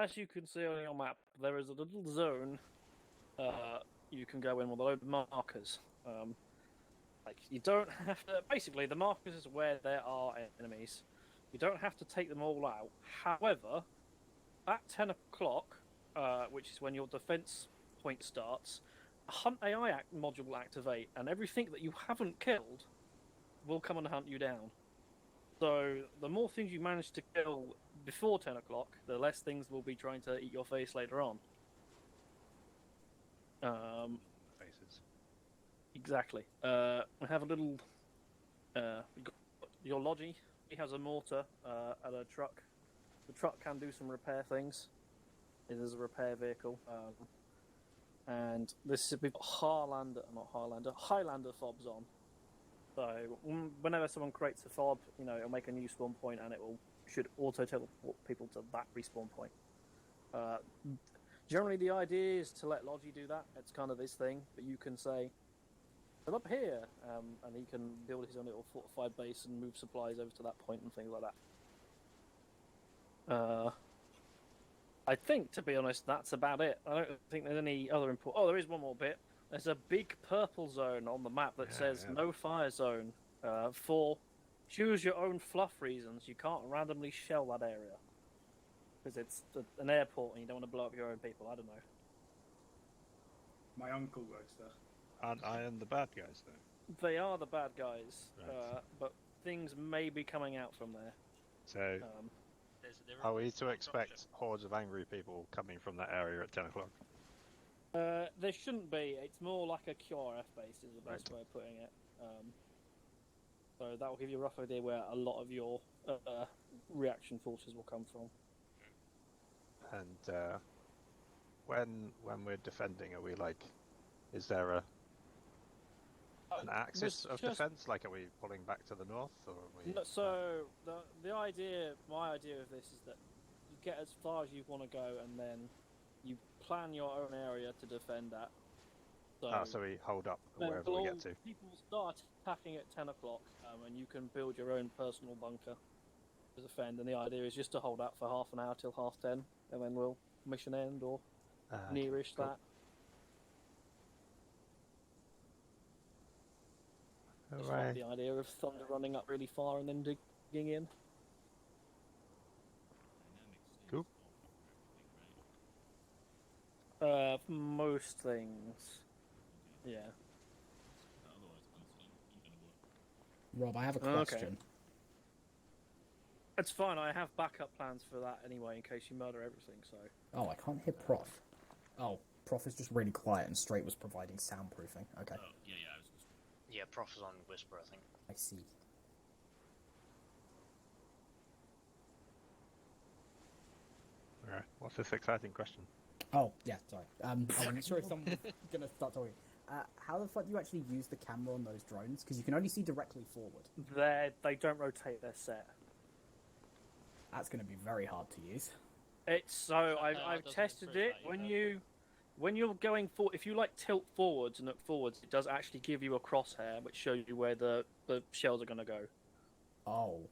as you can see on your map, there is a little zone you can go in with a load of markers. Like, you don't have to. Basically, the markers is where there are enemies. You don't have to take them all out. However, at 10 o'clock, which is when your defense point starts, a Hunt AI module will activate, and everything that you haven't killed will come and hunt you down. So, the more things you manage to kill before 10 o'clock, the less things will be trying to eat your face later on. Faces. Exactly. We have a little. Your Logi. He has a mortar and a truck. The truck can do some repair things. It is a repair vehicle. And this is, we've got Highlander fobs on. So whenever someone creates a fob, it'll make a new spawn point, and should auto teleport people to that respawn point. Generally, the idea is to let Logi do that. It's kind of this thing, but you can say, "I'm up here," and he can build his own little fortified base and move supplies over to that point and things like that. I think, to be honest, that's about it. I don't think there's any other important. Oh, there is one more bit. There's a big purple zone on the map that says "No Fire Zone." For choose your own fluff reasons, you can't randomly shell that area because it's an airport and you don't want to blow up your own people. I don't know. My uncle works there. Aren't I and the bad guys though? They are the bad guys, Right. but things may be coming out from there. So, are we to expect hordes of angry people coming from that area at 10 o'clock? There shouldn't be. It's more like a QRF base is the best way of putting it. So that will give you a rough idea where a lot of your reaction forces will come from. And when we're defending, are we like, is there an axis of defense? Like, are we pulling back to the north, or are we? No, so my idea of this is that you get as far as you want to go, and then you plan your own area to defend that. So we hold up wherever we get to. People start attacking at 10 o'clock, and you can build your own personal bunker to defend. And the idea is just to hold out for half an hour till 10:30, and then we'll mission end or nearish that. Just like the idea of Thunder running up really far and then digging in. Cool. Most things. Yeah. Rob, I have a question. Okay. It's fine, I have backup plans for that anyway, in case you murder everything, so... Oh, I can't hear Prof. Oh, Prof is just really quiet and Straight was providing soundproofing. Okay. Oh, yeah, Prof is on Whisper, I think. I see. Alright, what's this exciting question? Oh, yeah, sorry. I'm sure if someone's gonna start talking. How the fuck do you actually use the camera on those drones? Because you can only see directly forward. They don't rotate, they're set. That's gonna be very hard to use. I've tested it. When you're going for, if you like tilt forwards and look forwards, it does actually give you a crosshair which shows you where the shells are going to go. Oh,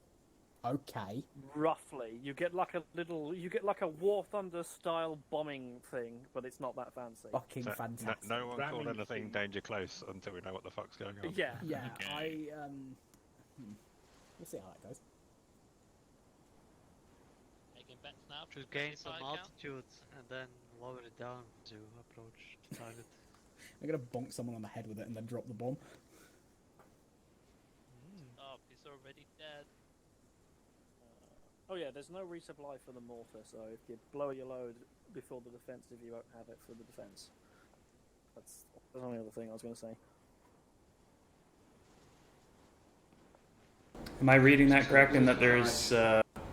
okay. Roughly, you get like a War Thunder style bombing thing, but it's not that fancy. Fucking fantastic. No one called anything danger close until we know what the fuck's going on. Yeah. Yeah, Okay. We'll see how that goes. Making bets now. Just gain some altitude and then lower it down to approach the target. I'm gonna bonk someone on the head with it and then drop the bomb. Oh, he's already dead. Oh yeah, there's no resupply for the mortar, so if you blow your load before the defensive, you won't have it for the defense. That's the only other thing I was going to say. Am I reading that correct in that there's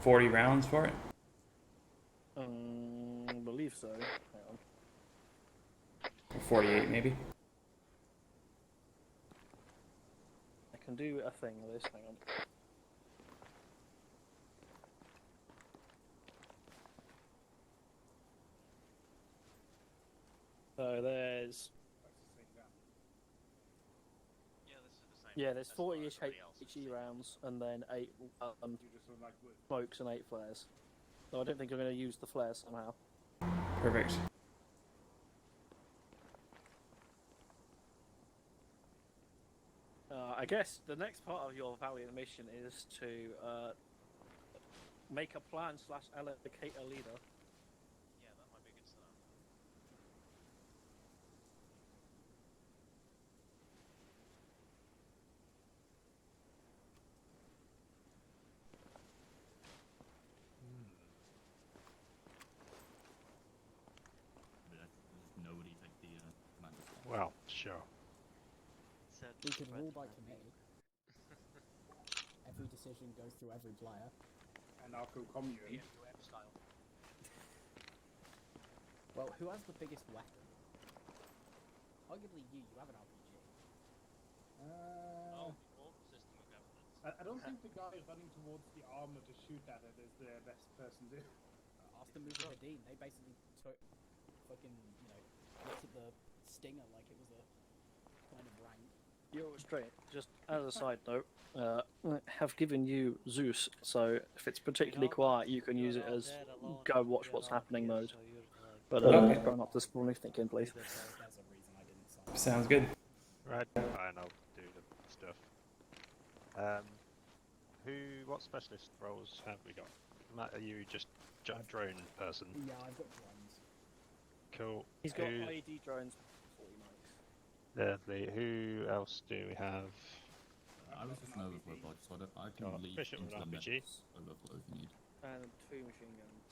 40 rounds for it? I believe so. Hang on. Or 48 maybe? I can do a thing with this, hang on. So there's... Yeah, there's 40-ish HE rounds, and then 8 smokes and 8 flares. So I don't think you're going to use the flare somehow. Perfect. I guess the next part of your Valiant mission is to make a plan / allocate a leader. Yeah, that might be a good start. Nobody take the commander slot. Well, sure. Said We could Fred rule by and committee. Every decision goes through every player. Anarcho-commune. PMUM style. Well, who has the biggest weapon? Arguably you have an RPG. Oh, orc system of governance. I don't think the guy running towards the armor to shoot at it is the best person to. Ask them move Hadeen. They basically took fucking, looked at the stinger like it was a kind of rank. You're straight. Just as a side note, have given you Zeus, so if it's particularly quiet, you can use it as go watch what's happening mode. But Okay. try not to spoil me thinking, please. There's a reason I didn't sign. Sounds good. Right, fine, I'll do the stuff. What specialist roles have we got? Matt, are you just drone person? Yeah, I've got drones. Cool. He's got Who- IED drones before he makes. Lovely. Who else do we have? I was just an overflow pod, so I can Got lead Bishop into with the RPG. next overflow if you need. And 2 machine guns.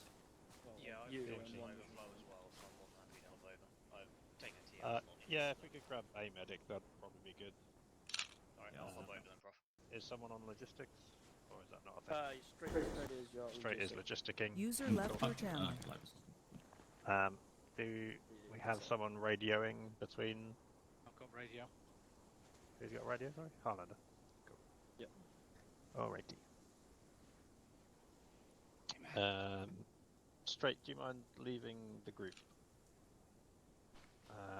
Well, Yeah, I've you got and some one. overflow as well, so I'm more than happy to help over. I've taken a TM slot. Yeah, if we could grab a medic, that'd probably be good. Alright, Yeah, I'll flip over then, Prof. Is someone on logistics? Or is that not a thing? Straight is your Straight is logistic. logisticking. User Cool. left your channel. Do we have someone radioing between... I've got radio. Who's got radio, sorry? Harlander. Cool. Yep. Alrighty. Straight, do you mind leaving the group?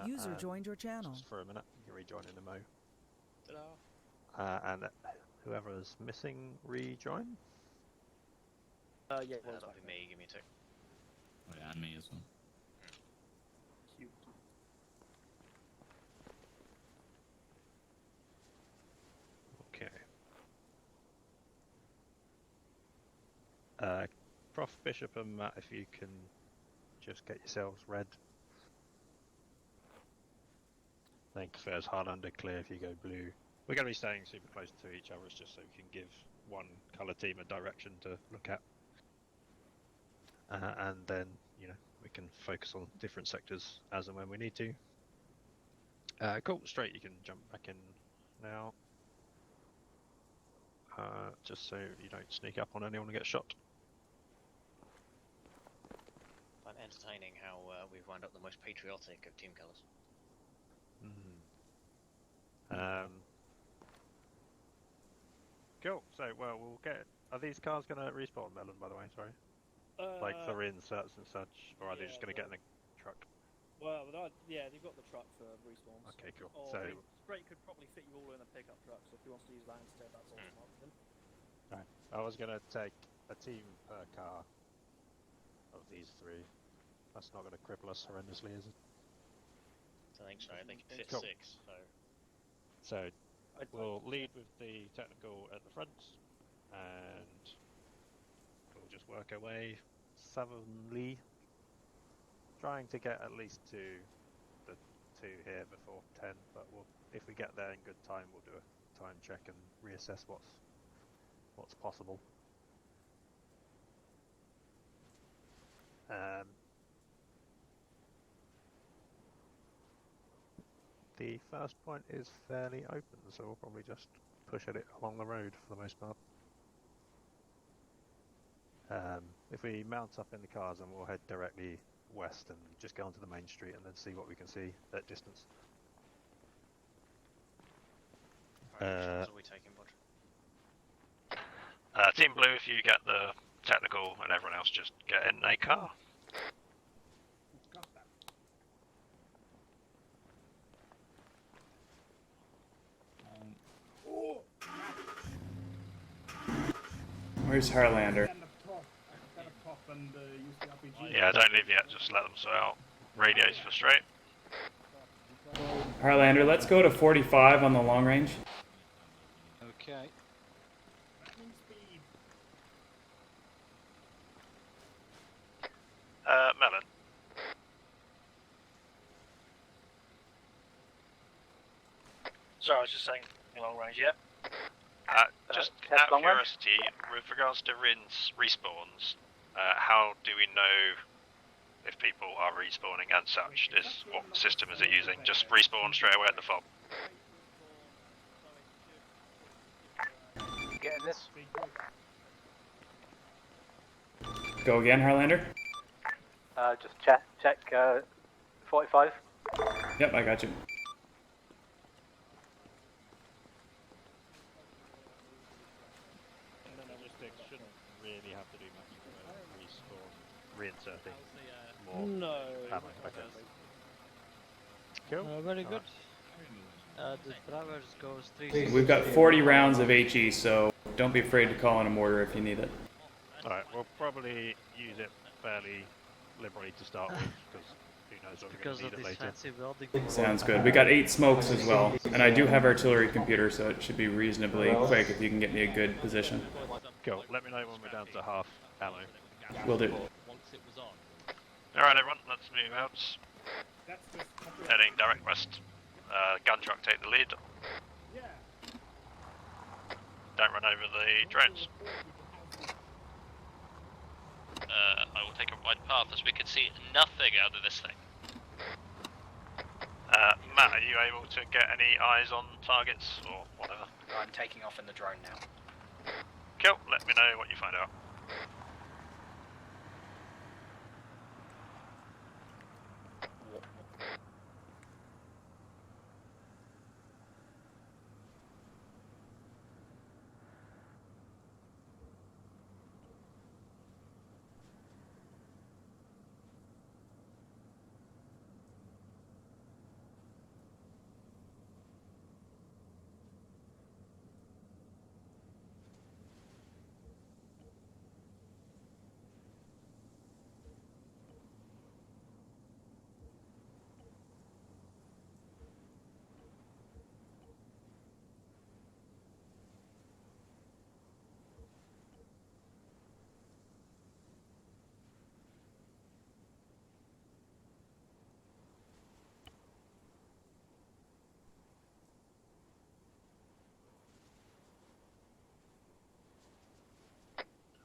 User and joined your channel. Just for a minute, you rejoin in a mo. Ta-da. And whoever is missing, rejoin? Yeah, That'll be me, give me a tick. Oh yeah, and me as well. Cute. Okay. Prof, Bishop and Matt, if you can just get yourselves red. I think first Harlander clear if you go blue. We're going to be staying super close to each other, it's just so we can give one colour team a direction to look at. And then, we can focus on different sectors as and when we need to. Cool, straight, you can jump back in now. Just so you don't sneak up on anyone and get shot. I'm entertaining how we've wound up the most patriotic of team killers. Cool. So, we'll get. Are these cars going to respawn, Melon? By the way, sorry. Like for inserts and such, or are they just going to get in the truck? Well, yeah, they've got the truck for respawns. Okay, cool. Or So, Straight could probably fit you all in a pickup truck, so if he wants to use that instead, that's awesome option. right. I was going to take a team per car of these three. That's not going to cripple us horrendously, is it? I think so, I think it fits Cool. 6, so... So, we'll lead with the technical at the front, and we'll just work our way southernly, trying to get at least to the 2 here before 10, but if we get there in good time, we'll do a time check and reassess what's possible. The first point is fairly open, so we'll probably just push at it along the road for the most part. If we mount up in the cars, then we'll head directly west and just go onto the main street and then see what we can see at distance. Alright, which ones are we taking, Bud? Team Blue, if you get the technical, and everyone else just get in a car. Got that. Where's Harlander? Stand up top and use the RPG. Yeah, don't leave yet, just let them sort out radios for straight. Harlander, let's go to 45 on the long range. Okay. Lightning speed. Melon. Sorry, I was just saying long range, yeah. Just test out of long range? curiosity, with regards to respawns, how do we know if people are respawning and such? What system is it using? Just respawn straight away at the fob. Getting this? Go again, Harlander. Just check 45. Yep, I got you. Logistics shouldn't really have to do much respawn, reinserting more No. ammo. Okay. Cool. Very good. The drivers go straight. We've got 40 rounds of HE, so don't be afraid to call in a mortar if you need it. Alright, we'll probably use it fairly liberally to start with, because who knows what we're going Because to need of it this later. fancy building. Sounds good. We got 8 smokes as well, and I do have artillery computer, so it should be reasonably quick if you can get me a good position. Cool, let me know when we're down to half ammo. Will do. Alright everyone, let's move out. That's just Heading direct west. Gun truck take the lead. Yeah. Don't run over the drones. I will take a wide path as we can see nothing out of this thing. Matt, are you able to get any eyes on targets or whatever? I'm taking off in the drone now. Cool, let me know what you find out.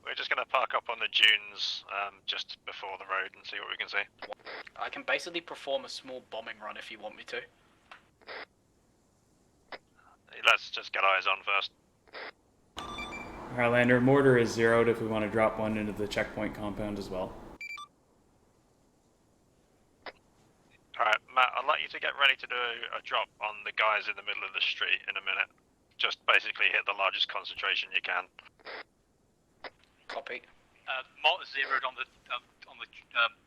We're just going to park up on the dunes just before the road and see what we can see. I can basically perform a small bombing run if you want me to. Let's just get eyes on first. Harlander, mortar is zeroed if we want to drop one into the checkpoint compound as well. Alright, Matt, I'd like you to get ready to do a drop on the guys in the middle of the street in a minute. Just basically hit the largest concentration you can. Copy. Mortar zeroed on the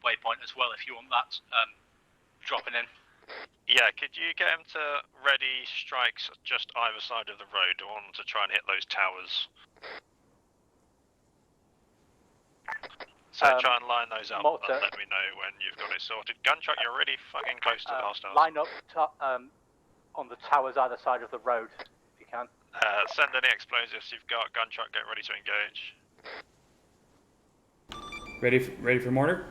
waypoint as well if you want that dropping in. Yeah, could you get him to ready strikes just either side of the road? I want him to try and hit those towers. So try and line those up Mortar. and let me know when you've got it sorted. Gun truck, you're really fucking close to the hostiles. Line up on the towers either side of the road, if you can. Send any explosives you've got. Gun truck, get ready to engage. Ready for mortar?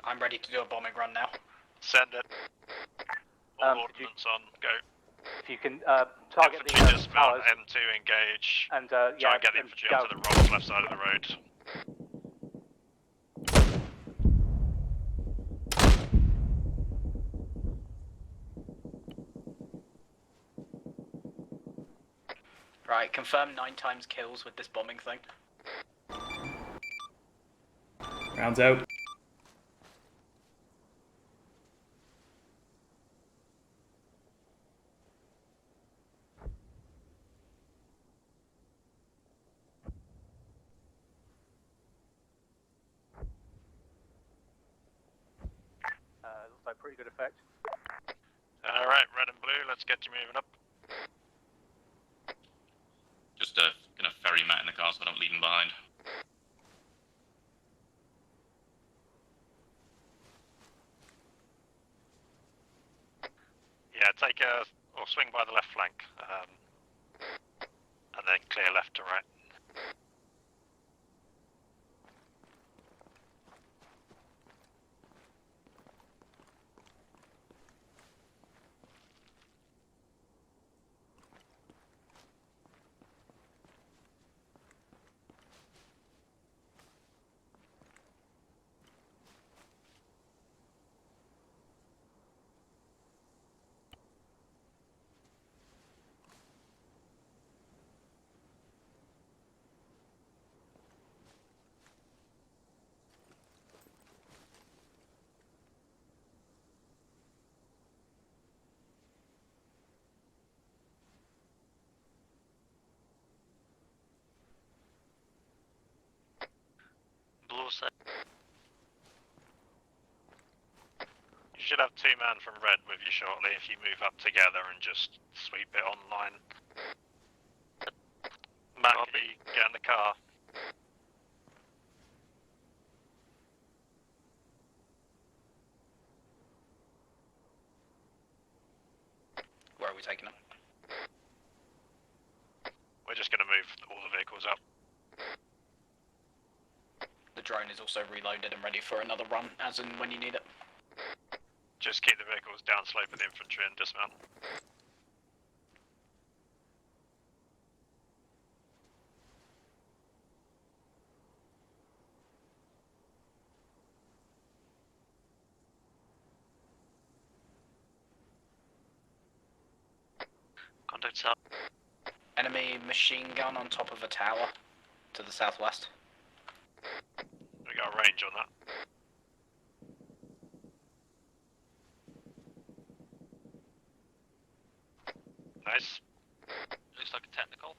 I'm ready to do a bombing run now. Send it. All Could you- ordnance on, go. If you can target Infantry the dismount, towers M2 engage. and Try yeah, and get the and infantry go. onto the wrong left side of the road. Right, confirm 9 times kills with this bombing thing. Rounds out. Looks like pretty good effect. Alright, red and blue, let's get you moving up. Just gonna ferry Matt in the car so I don't leave him behind. take a or swing by the left flank, and then clear left to right. Blue side. You should have 2 men from red with you shortly if you move up together and just sweep it online. Matt, can you get in the car? Where are we taking them? We're just going to move all the vehicles up. The drone is also reloaded and ready for another run, as in when you need it. Just keep the vehicles down slope of the infantry and dismount. Contact south. Enemy machine gun on top of a tower to the southwest. We got a range on that. Nice. Looks like a technical.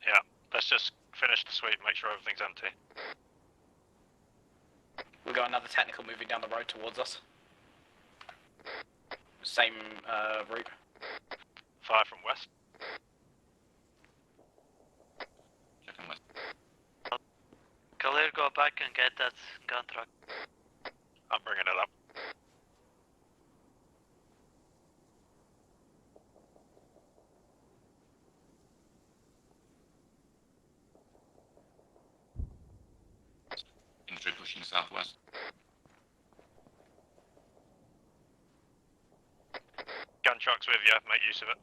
Yeah, let's just finish the sweep, make sure everything's empty. We've got another technical moving down the road towards us. Same route. Fire from west. Checking west. Khalil, go back and get that gun truck. I'm bringing it up. Infantry pushing southwest. Gun trucks with you, make use of it.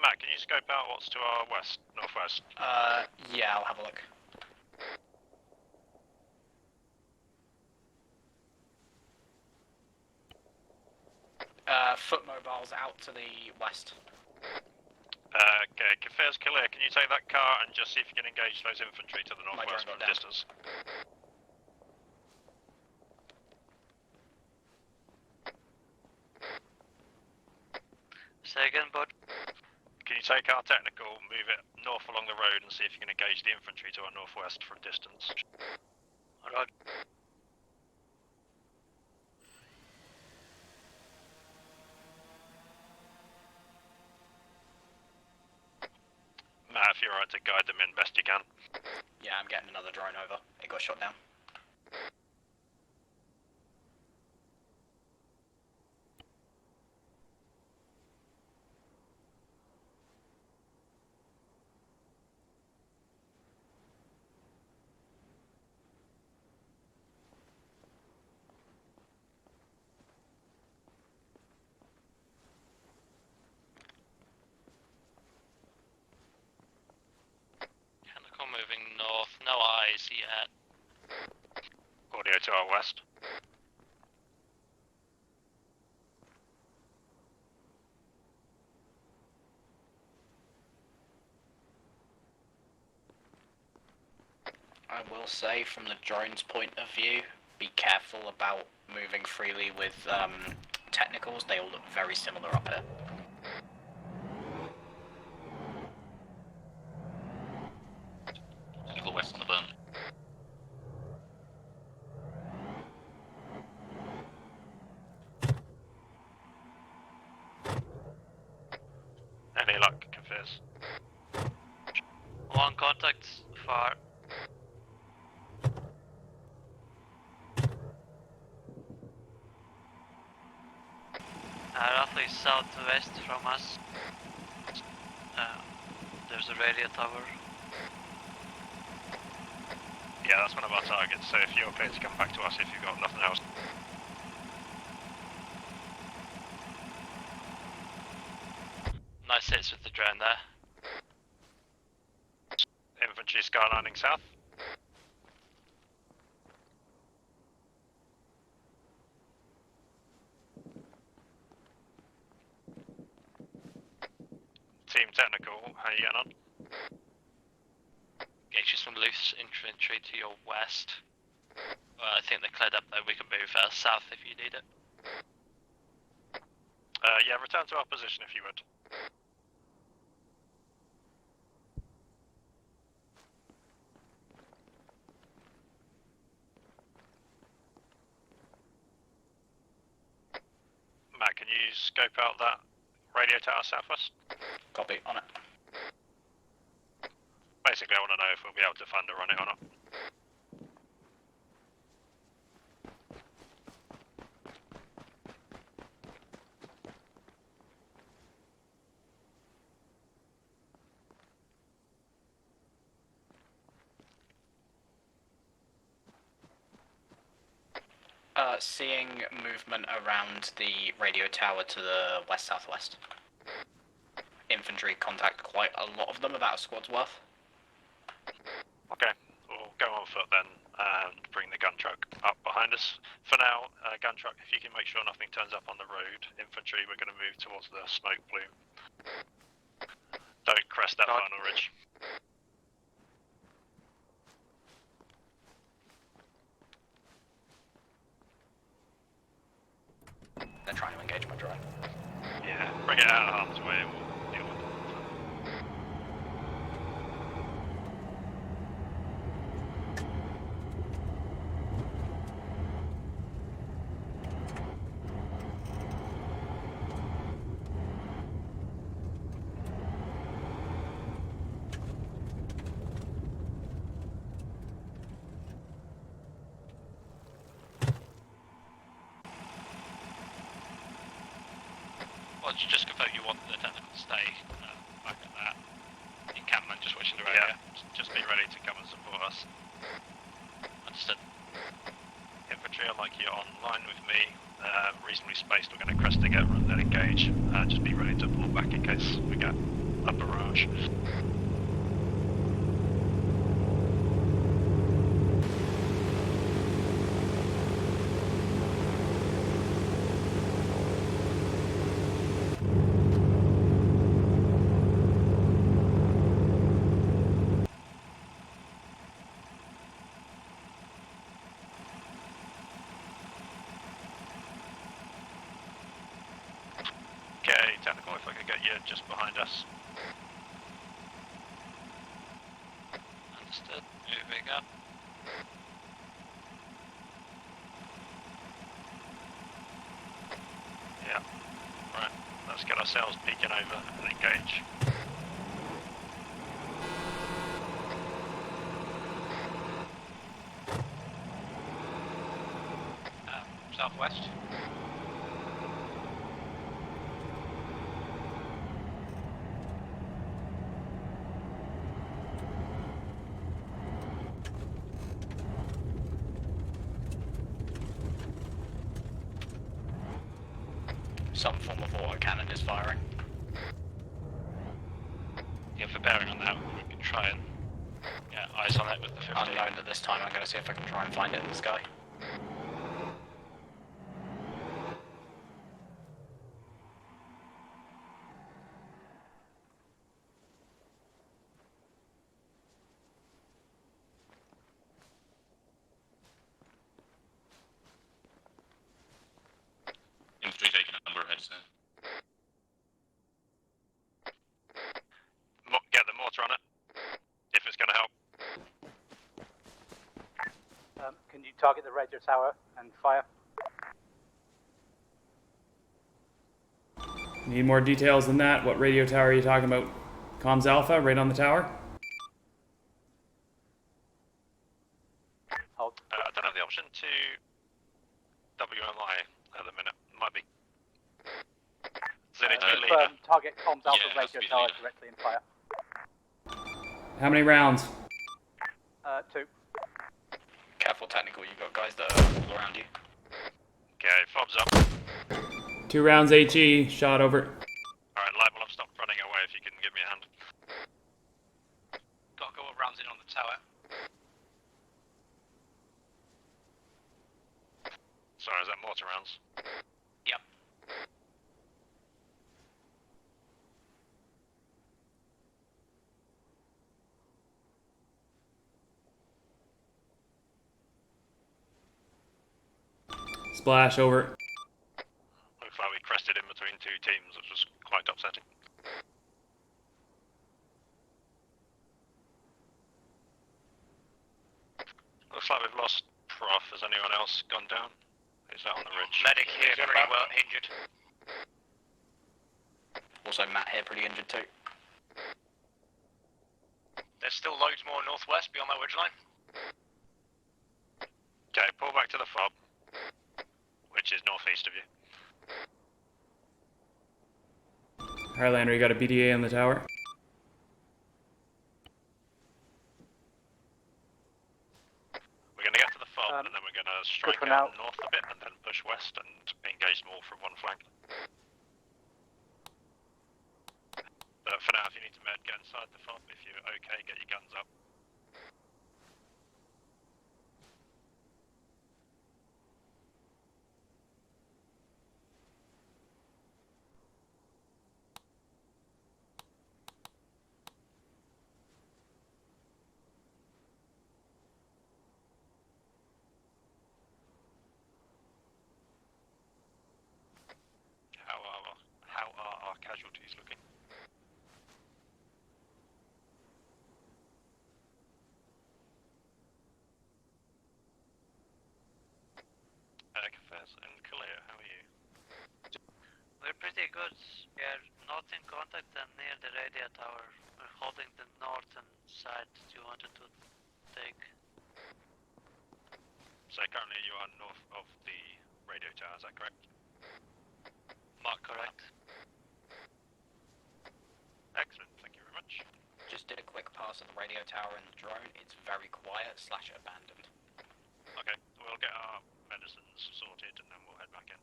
Matt, can you scope out what's to our west, northwest? Yeah, I'll have a look. Foot mobiles out to the west. Okay, Kafir's clear. Can you take that car and just see if you can engage those infantry to the My northwest drone from got down. distance? Say again, bud. Can you take our technical, move it north along the road and see if you can engage the infantry to our northwest from distance? Alright. Matt, if you're alright to guide them in best you can. Yeah, I'm getting another drone over. It got shot down. Technical moving north. No eyes yet. Audio to our west. I will say, from the drone's point of view, be careful about moving freely with technicals. They all look very similar up here. Technical west on the burn. Any luck, Kafirs? far. Roughly southwest from us. There's a radio tower. Yeah, that's one of our targets, so if you're okay to come back to us if you've got nothing else. Nice hits with the drone there. Infantry skylining south. Team technical, how are you getting on? Engages some loose infantry to your west. I think they're cleared up though, we can move south if you need it. Yeah, return to our position if you would. Matt, can you scope out that radio tower southwest? Copy, on it. Basically, I want to know if we'll be able to fund or run it or not. Seeing movement around the radio tower to the west-southwest. Infantry contact quite a lot of them, about a squad's worth. Okay, we'll go on foot then and bring the gun truck up behind us. For now, gun truck, if you can make sure nothing turns up on the road. Infantry, we're going to move towards the smoke plume. Don't crest that final ridge. They're trying to engage my drone. Yeah, bring it out of harm's way and we'll deal with it. Once you just confirm you want the technical to stay back at that encampment, just wishing the radio. Yeah, just be ready to come and support us. Understood. Infantry, I'd like you online with me, reasonably spaced. We're going to crest together and then engage. Just be ready to pull back in case we get a barrage. Okay, technical, if I could get you just behind us. Understood. Moving up. Yeah, right, let's get ourselves peeking over and engage. Southwest. Some form of autocannon is firing. Yeah, for bearing on that, we can try and get eyes on it with the 50. Unknown at this time, I'm going to see if I can try and find it in the sky. Infantry taking a number ahead, so. Get the mortar on it, if it's going to help. Can you target the radio tower and fire? Need more details than that? What radio tower are you talking about? Comms Alpha, right on the tower? confirm target comms out Yeah, the it has to radio be the tower leader. directly in fire. How many rounds? 2. Careful, technical. You've got guys that are all around you. Okay, fobs up. 2 rounds HE. Shot over. Alright, light will have stopped running away if you can give me a hand. Got a couple of rounds in on the tower. Sorry, is that mortar rounds? Yep. Splash over. Looks like we crested in between 2 teams, which was quite upsetting. Looks like we've lost Prof. Has anyone else gone down? Is that on the ridge? Medic here, pretty well injured. Also, Matt here, pretty injured too. There's still loads more northwest beyond that ridgeline. Okay, pull back to the fob, which is northeast of you. Highlander, you got a BDA on the tower? We're going to get to the fob, and then we're going to strike out north a bit, and then push west and engage more from one flank. But for now, if you need to med, get inside the fob. If you're okay, get your guns up. How are our casualties looking? Affairs and Kalea, how are you? We're pretty good. We are not in contact and near the radio tower. We're holding the northern side you wanted to take. So currently you are north of the radio tower, is that correct? Mark correct. Excellent, thank you very much. Just did a quick pass of the radio tower and the drone. It's very quiet / abandoned. Okay, we'll get our medicines sorted and then we'll head back in.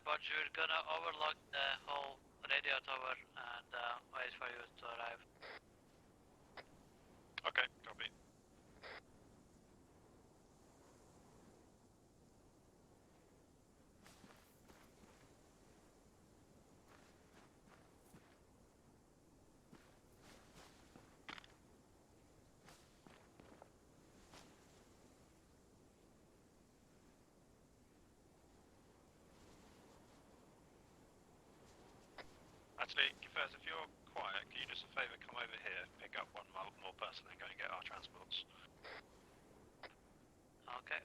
But you're gonna overlock the whole radio tower and wait for you to arrive. Okay, copy. Actually, Kefez, if you're quiet, can you just a favour come over here, pick up one more person and go and get our transports? Okay.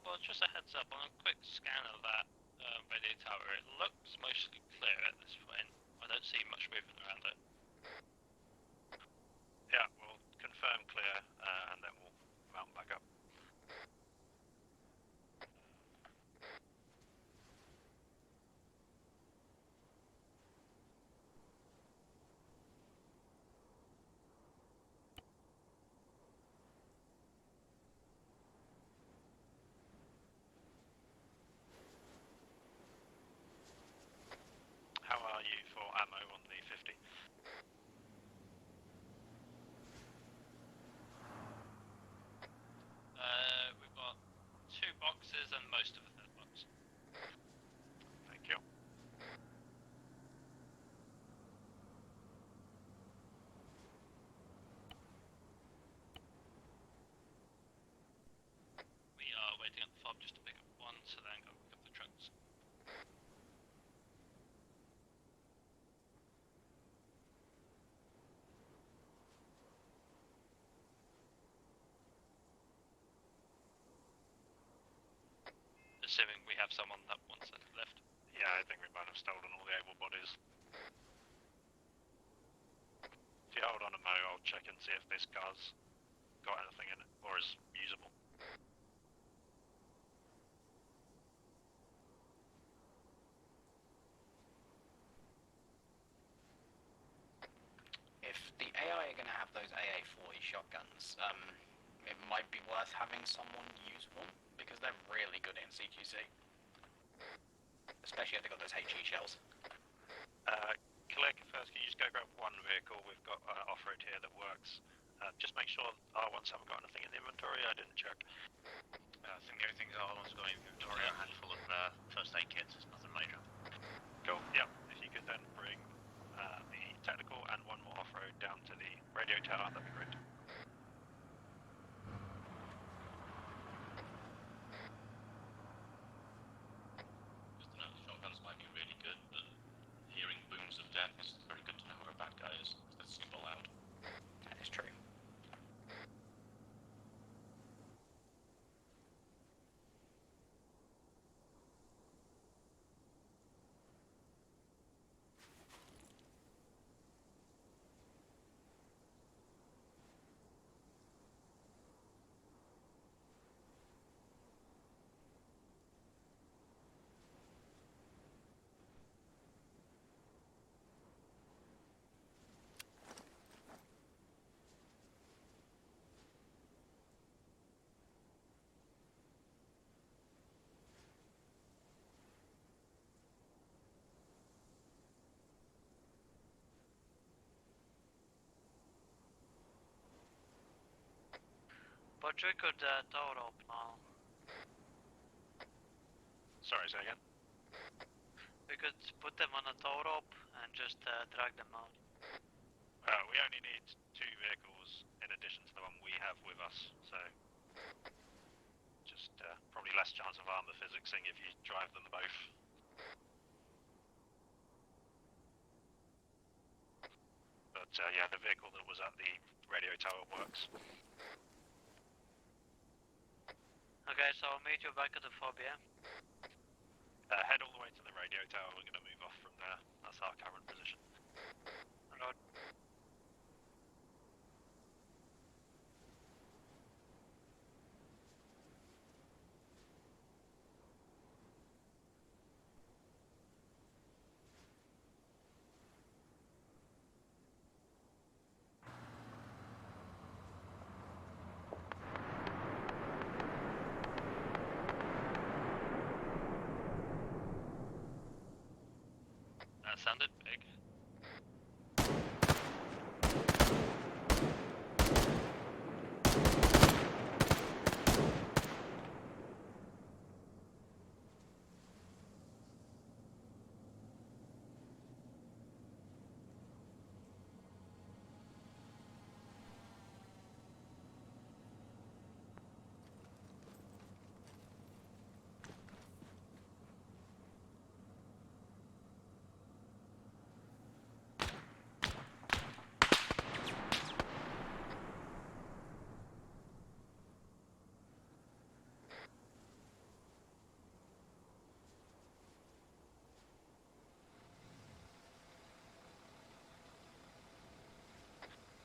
Well, just a heads up, on a quick scan of that radio tower, it looks mostly clear at this point. I don't see much movement around it. Yeah, we'll confirm clear and then we'll mount back up. How are you for ammo on the 50? we have someone that wants it left. Yeah, I think we might have stolen all the able bodies. If you hold on a mo, I'll check and see if this car's got anything in it, or is usable. If the AI are going to have those AA-40 shotguns, it might be worth having someone use one, because they're really good in CQC. Especially if they've got those HE shells. Click, first can you just go grab one vehicle? We've got off-road here that works. Just make sure R1s haven't got anything in the inventory, I didn't check. I think the only thing R1's got in the inventory are a handful of first aid kits, it's nothing major. Cool, yeah. If you could then bring the technical and one more off-road down to the radio tower, that'd be great. Just to know, the shotguns might be really good, but hearing booms of death is very good to know where a bad guy is, because that's super loud. That is true. But we could tower up now. Sorry, say again? We could put them on a tow rope and just drag them out. We only need 2 vehicles in addition to the one we have with us, so just probably less chance of armor physicsing if you drive them both. But yeah, the vehicle that was at the radio tower works. Okay, so I'll meet you back at the fob, yeah? Head all the way to the radio tower, we're going to move off from there. That's our current position. Road. That sounded big.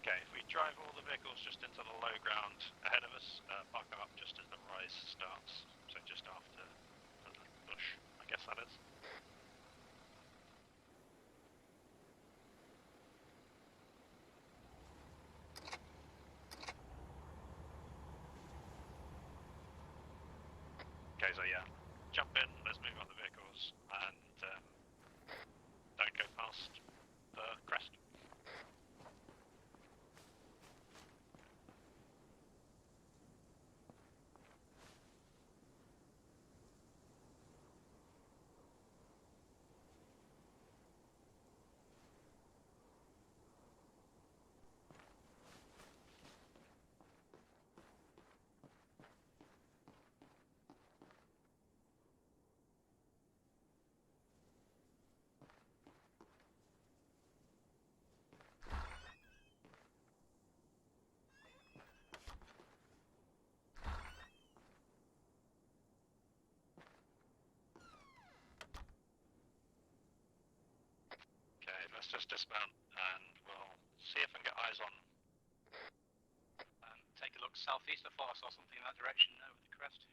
Okay, if we drive all the vehicles just into the low ground ahead of us, park them up just as the rise starts, so just after the bush, I guess that is. Okay, so yeah, jump in, let's move on the vehicles, and don't go past the crest. just dismount and we'll see if I can get eyes on. Take a look southeast. I thought I saw something in that direction over the crest.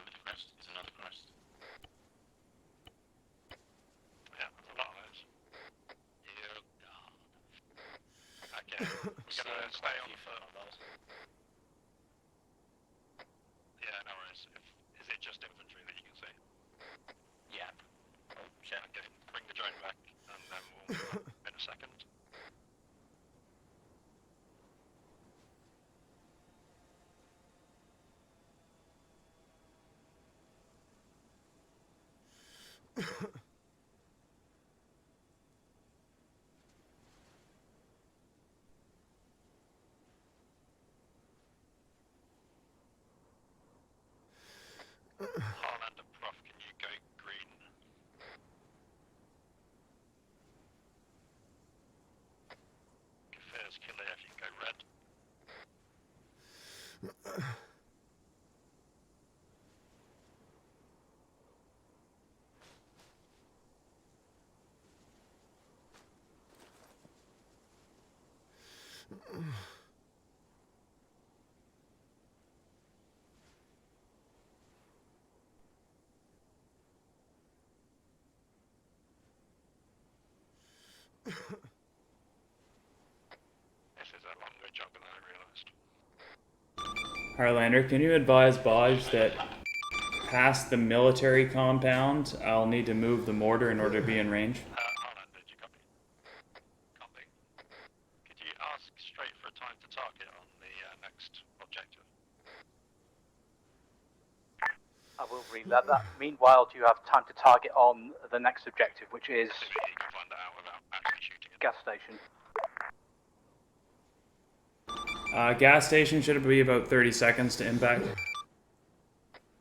Over the crest is another crest. Yeah, there's a lot of those. Dear God. Okay, we're gonna stay on foot. Yeah, no worries. Is it just infantry that you can see? Yeah. Oh, shit. Okay, bring the drone back and then we'll move up in a second. Harlander Prof, can you go green? Kafir's killer if you can go red. This is a longer job than I realised. Harlander, can you advise Bodge that past the military compound, I'll need to move the mortar in order to be in range? Harlander, did you copy? Copy. Could you ask straight for a time to target on the next objective? I will relay that. Meanwhile, do you have time to target on the next objective, which is Assuming you can find that out without actually shooting it. gas station? Gas station should be about 30 seconds to impact.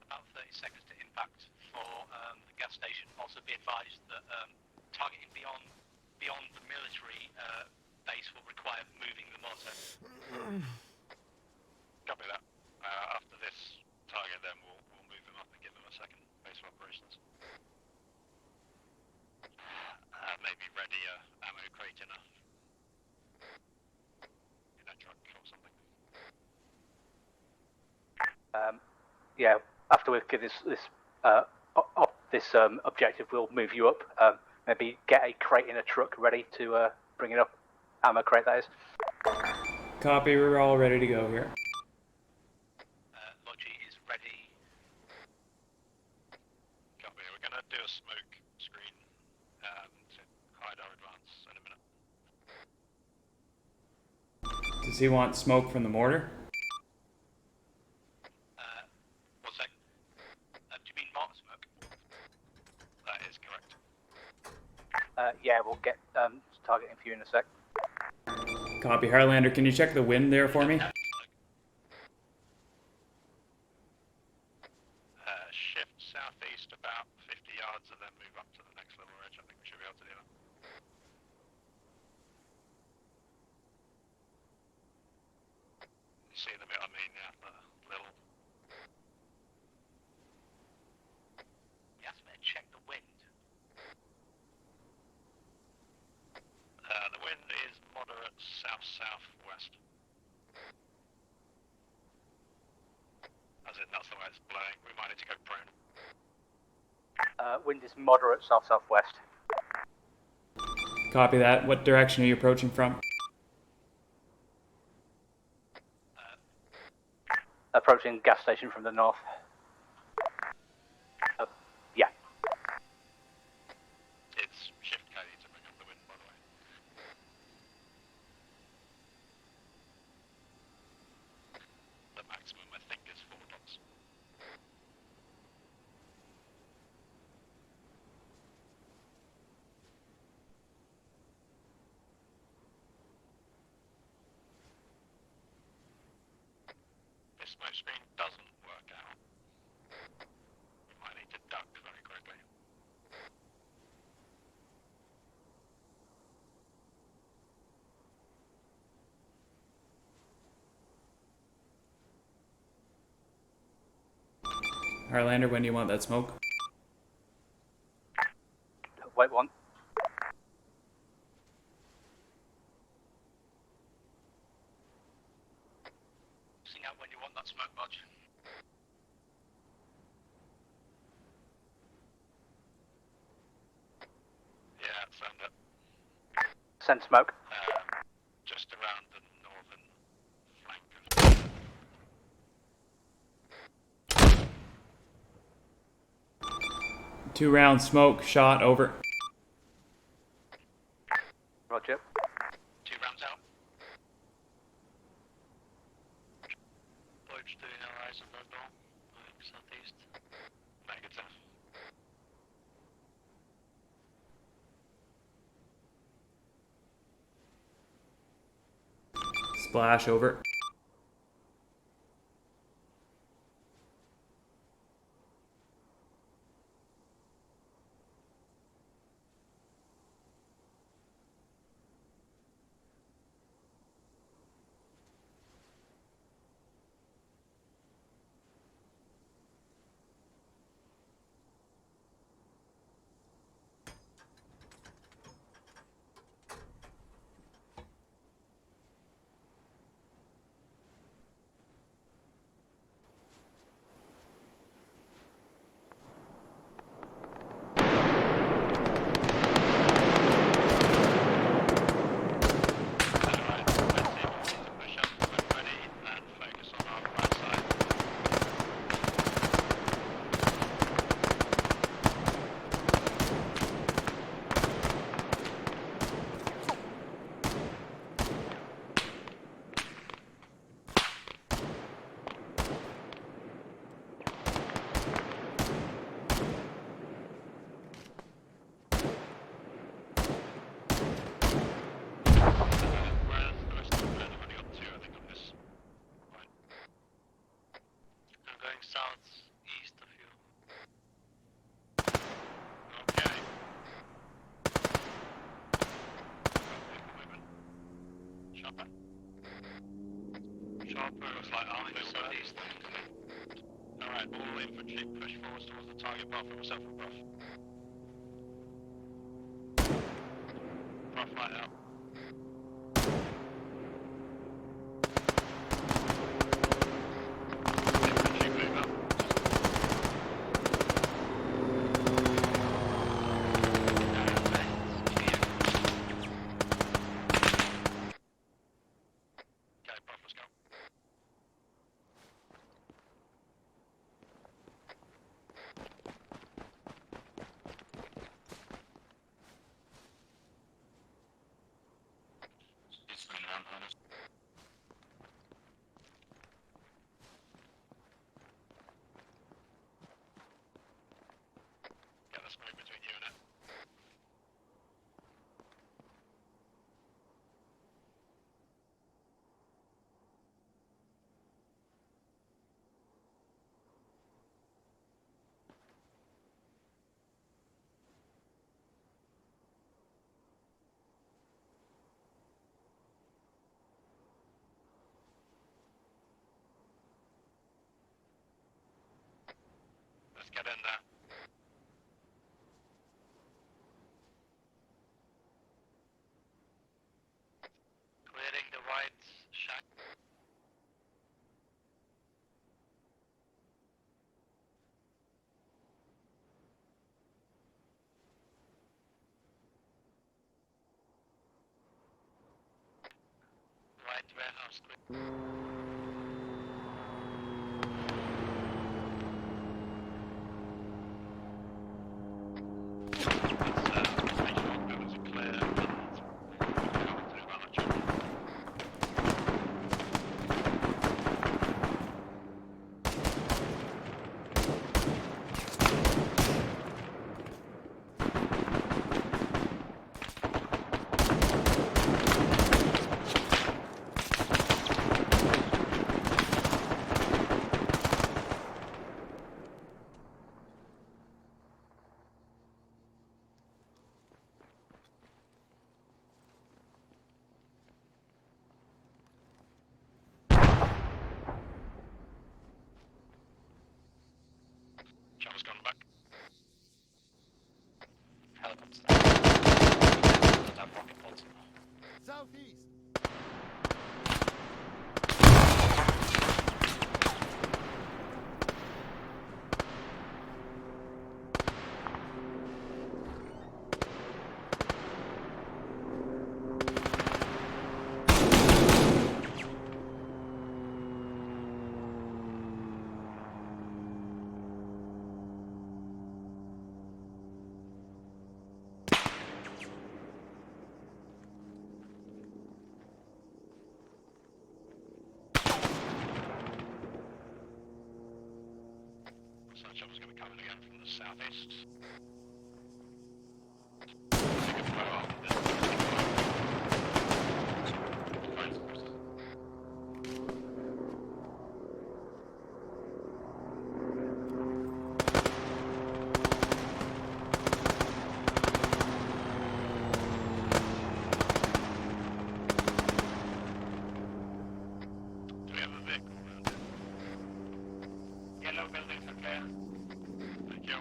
About 30 seconds to impact for the gas station. Also be advised that targeting beyond the military base will require moving the mortar. Copy that. After this target then we'll move them up and give them a second base of operations. Maybe ready a ammo crate in a truck or something. Yeah. After we give this objective, we'll move you up. Maybe get a crate in a truck ready to bring it up. Ammo crate, that is. Copy, we're all ready to go here. Logi is ready. Copy. We're gonna do a smoke screen to hide our advance in a minute. Does he want smoke from the mortar? One sec. Do you mean mortar smoke? That is correct. Yeah, we'll get targeting for you in a sec. Copy. Harlander, can you check the wind there for me? Shift southeast about 50 yards and then move up to the next level ridge. I think we should be able to do that. You see the bit I mean, yeah, the little... We have to check the wind. The wind is moderate south-southwest. As in, that's the way it's blowing. We might need to go prone. Wind is moderate south-southwest. Copy that. What direction are you approaching from? Approaching gas station from the north. Yeah. It's shift K to bring up the wind, by the way. The maximum, I think, is 4 knots. smoke screen doesn't work out, you might need to duck very quickly. Harlander, when do you want that smoke? Wait one. Sing out when you want that smoke, Bodge. Yeah, send it. Send smoke. Just around the northern flank of 2 rounds smoke, shot, over. Roger. 2 rounds out. Bodge doing our eyes on that door. Moving southeast. negative. Splash, over. Southeast of you. Okay. Chopper. Chopper Looks like army southeast. Alright, all infantry push forwards towards the target bar for myself and Bruff. Bruff right out. Infantry move up. Okay, Bruff, let's go. It's been around, honest. Get the smoke between you and it. Let's get in there. Clearing the right shack. Right warehouse clear. rocket pods. Southeast. So that chopper's going to come in again from the southeast. Do we have a vehicle around here? Yellow buildings are clear. Thank you.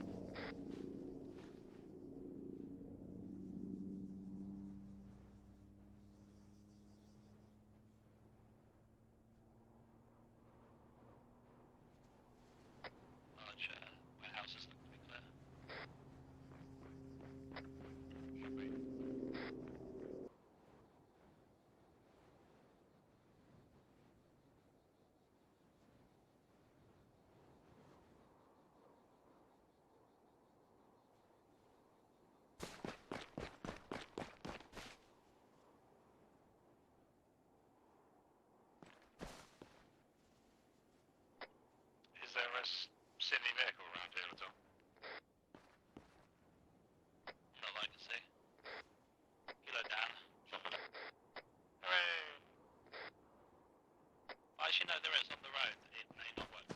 Large warehouses look to be clear. Is there a city vehicle around here at all? Not like to see. Kilo down. Hooray! Actually, no, there is on the road. It may not work.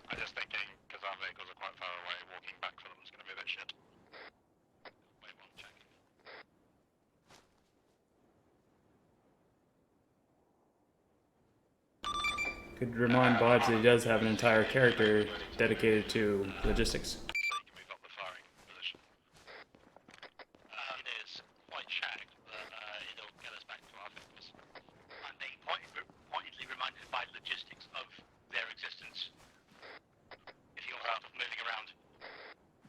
I'm just thinking, because our vehicles are quite far away, walking back for them is going to be a bit shit. Wait one check. Could remind Bodge that he does have an entire character dedicated to logistics. So you can move up the firing position. It is quite shagged, but it'll get us back to our vehicles. And they pointedly reminded by logistics of their existence. If you're moving around.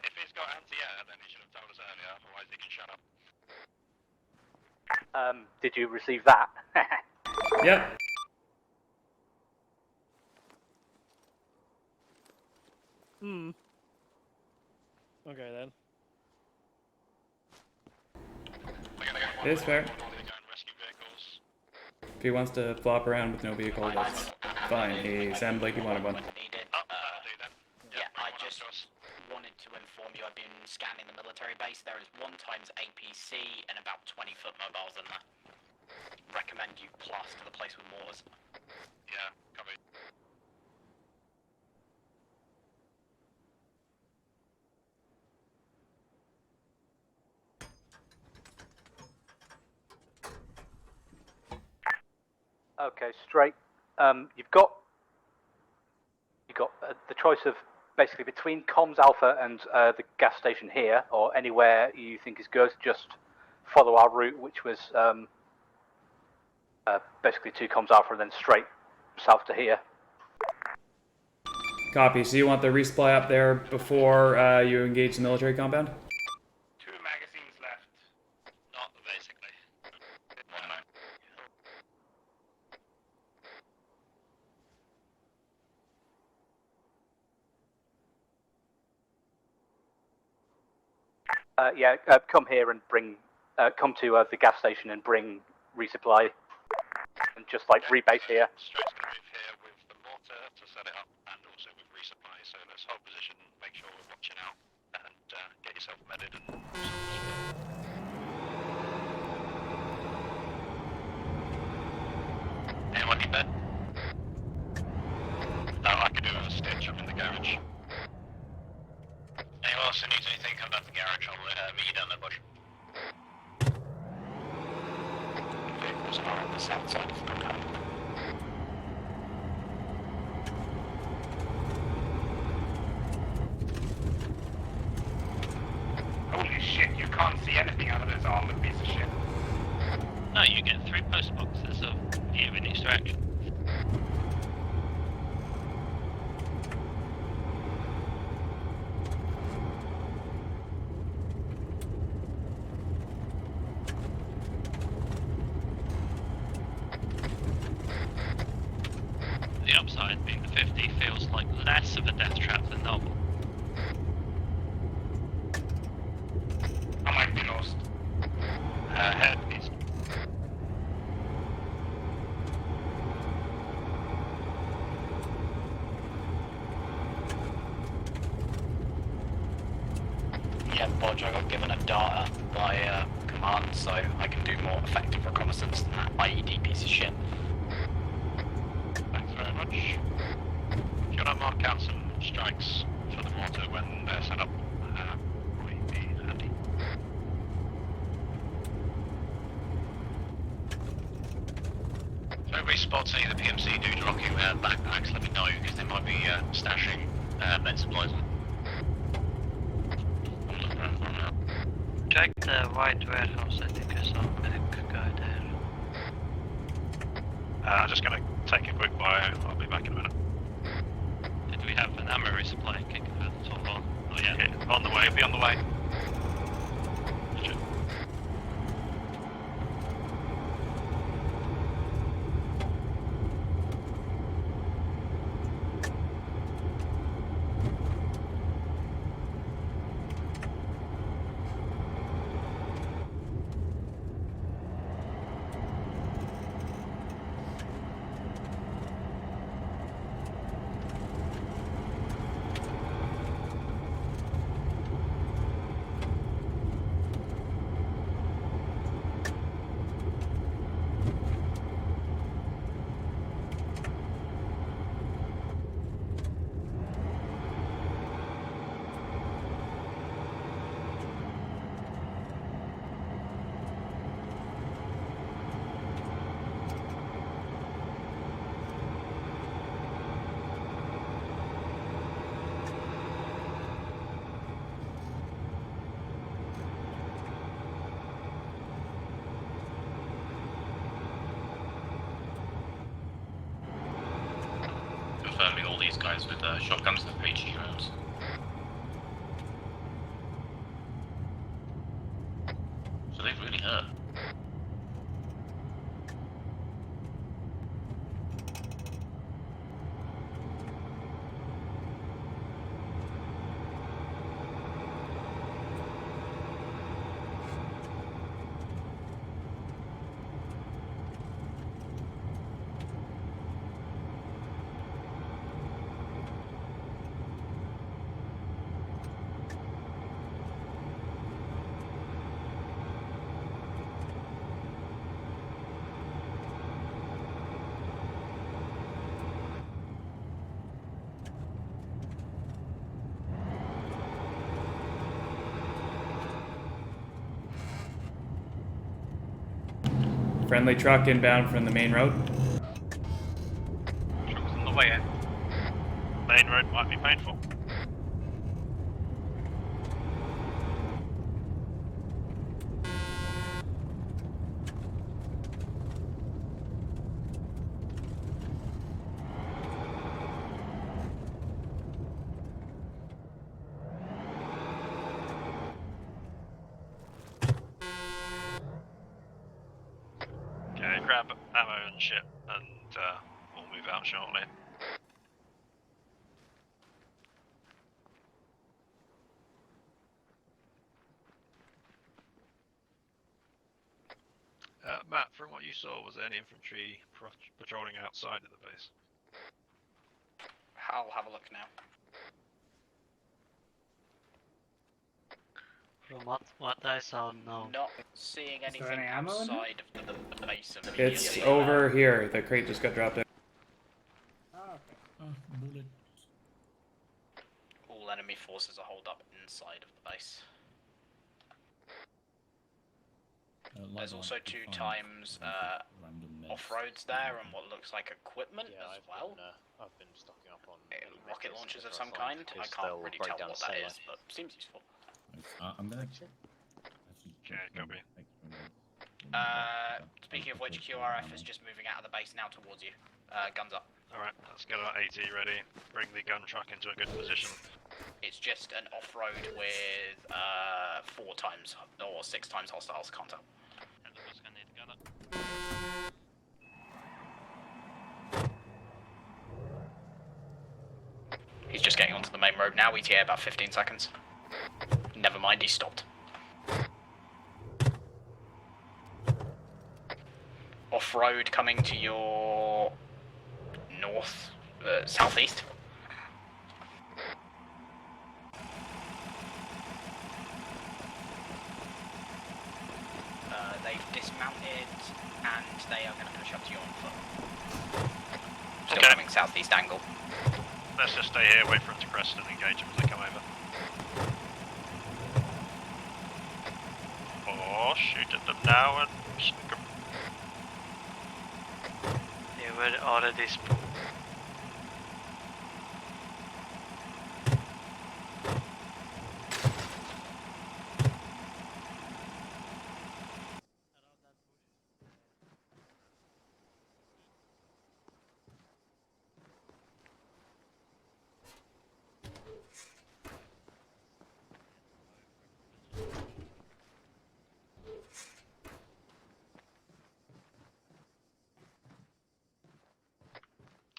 If he's got anti-air, then he should have told us earlier, otherwise he can shut up. Did you receive that? Yep. Okay then. It is fair. Go and rescue vehicles. If he wants to flop around with no vehicle, that's fine. He sounded like he wanted one. Needed. That'll do then. Yeah, I bring one up just to us. wanted to inform you I've been scanning the military base. There is 1 times APC and about 20-foot mobiles in there. Recommend you plaster the place with mortars. Yeah, copy. Okay, straight. You've got the choice of basically between Comms Alpha and the gas station here, or anywhere you think is good. Just follow our route, which was basically to Comms Alpha and then straight south to here. Copy. So you want the resupply up there before you engage the military compound? 2 magazines left. Not basically. One man. Come here and bring. Come to the gas station and bring resupply, and just like rebase here. Straight's going to move here with the mortar to set it up, and also with resupply. So let's hold position, make sure we're watching out, and get yourself medded. Anyone need bed? No, I could do a stitch up in the garage. Anyone else who needs anything, come back to the garage. I'll meet you down that bush. Vehicles are on the south side of the compound. armored piece of shit. No, you get 3 post boxes of view in each direction. The upside being the 50 feels like less of a death trap than normal. I might be lost. Head east. Yeah, Bodge, I got given a data by command, so I can do more effective reconnaissance than that IED piece of shit. Thanks very much. Should I mark out some strikes for the water when they're set up? Might be handy. So if we spot any of the PMC dudes rocking their backpacks, let me know, because they might be stashing med supplies. I'm looking around for them now. Check the white warehouse, I think I saw a medic guy there. I'm just gonna take a quick bio. I'll be back in a minute. Did we have an ammo resupply kick for the top one? Oh yeah. Okay, on the way, be on the way. Confirming all these guys with shotguns and HE rounds. So they've really hurt. Friendly truck inbound from the main road. Truck's on the way, eh? Main road might be painful. Okay, grab ammo and shit, and we'll move out shortly. Matt, from what you saw, was there any infantry patrolling outside of the base? I'll have a look now. From what I saw, no. Not seeing there anything any ammo in outside of the base of It's over here. The crate just got dropped in. Oh, okay. Oh, bullet. All enemy forces are holed up inside of the base. There's also 2 times off-roads there and what looks like equipment as well. I've been stocking up on rocket launchers of some kind. I can't really tell what that is, but seems useful. I'm gonna Okay, copy. Speaking of which, QRF is just moving out of the base now towards you. Guns up. Alright, let's get our AT ready. Bring the gun truck into a good position. It's just an off-road with 4 times or 6 times hostiles contact. He's just getting onto the main road now. ETA about 15 seconds. Never mind, he stopped. Off-road coming to your north, southeast. They've dismounted and they are going to push up to you on foot. Still coming southeast angle. Let's just stay here, wait for them to crest and engage them as they come over. Or shoot at them now and sneak them. They were already spooked.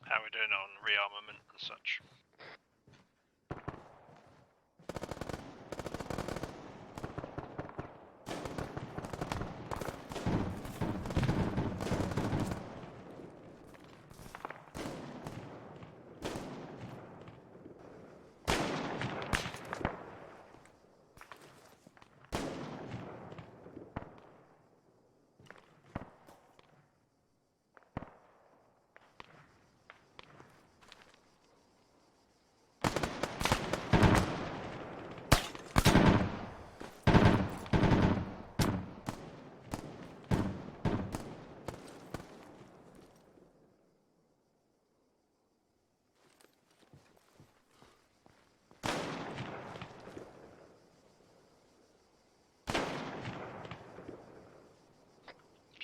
How are we doing on rearmament and such?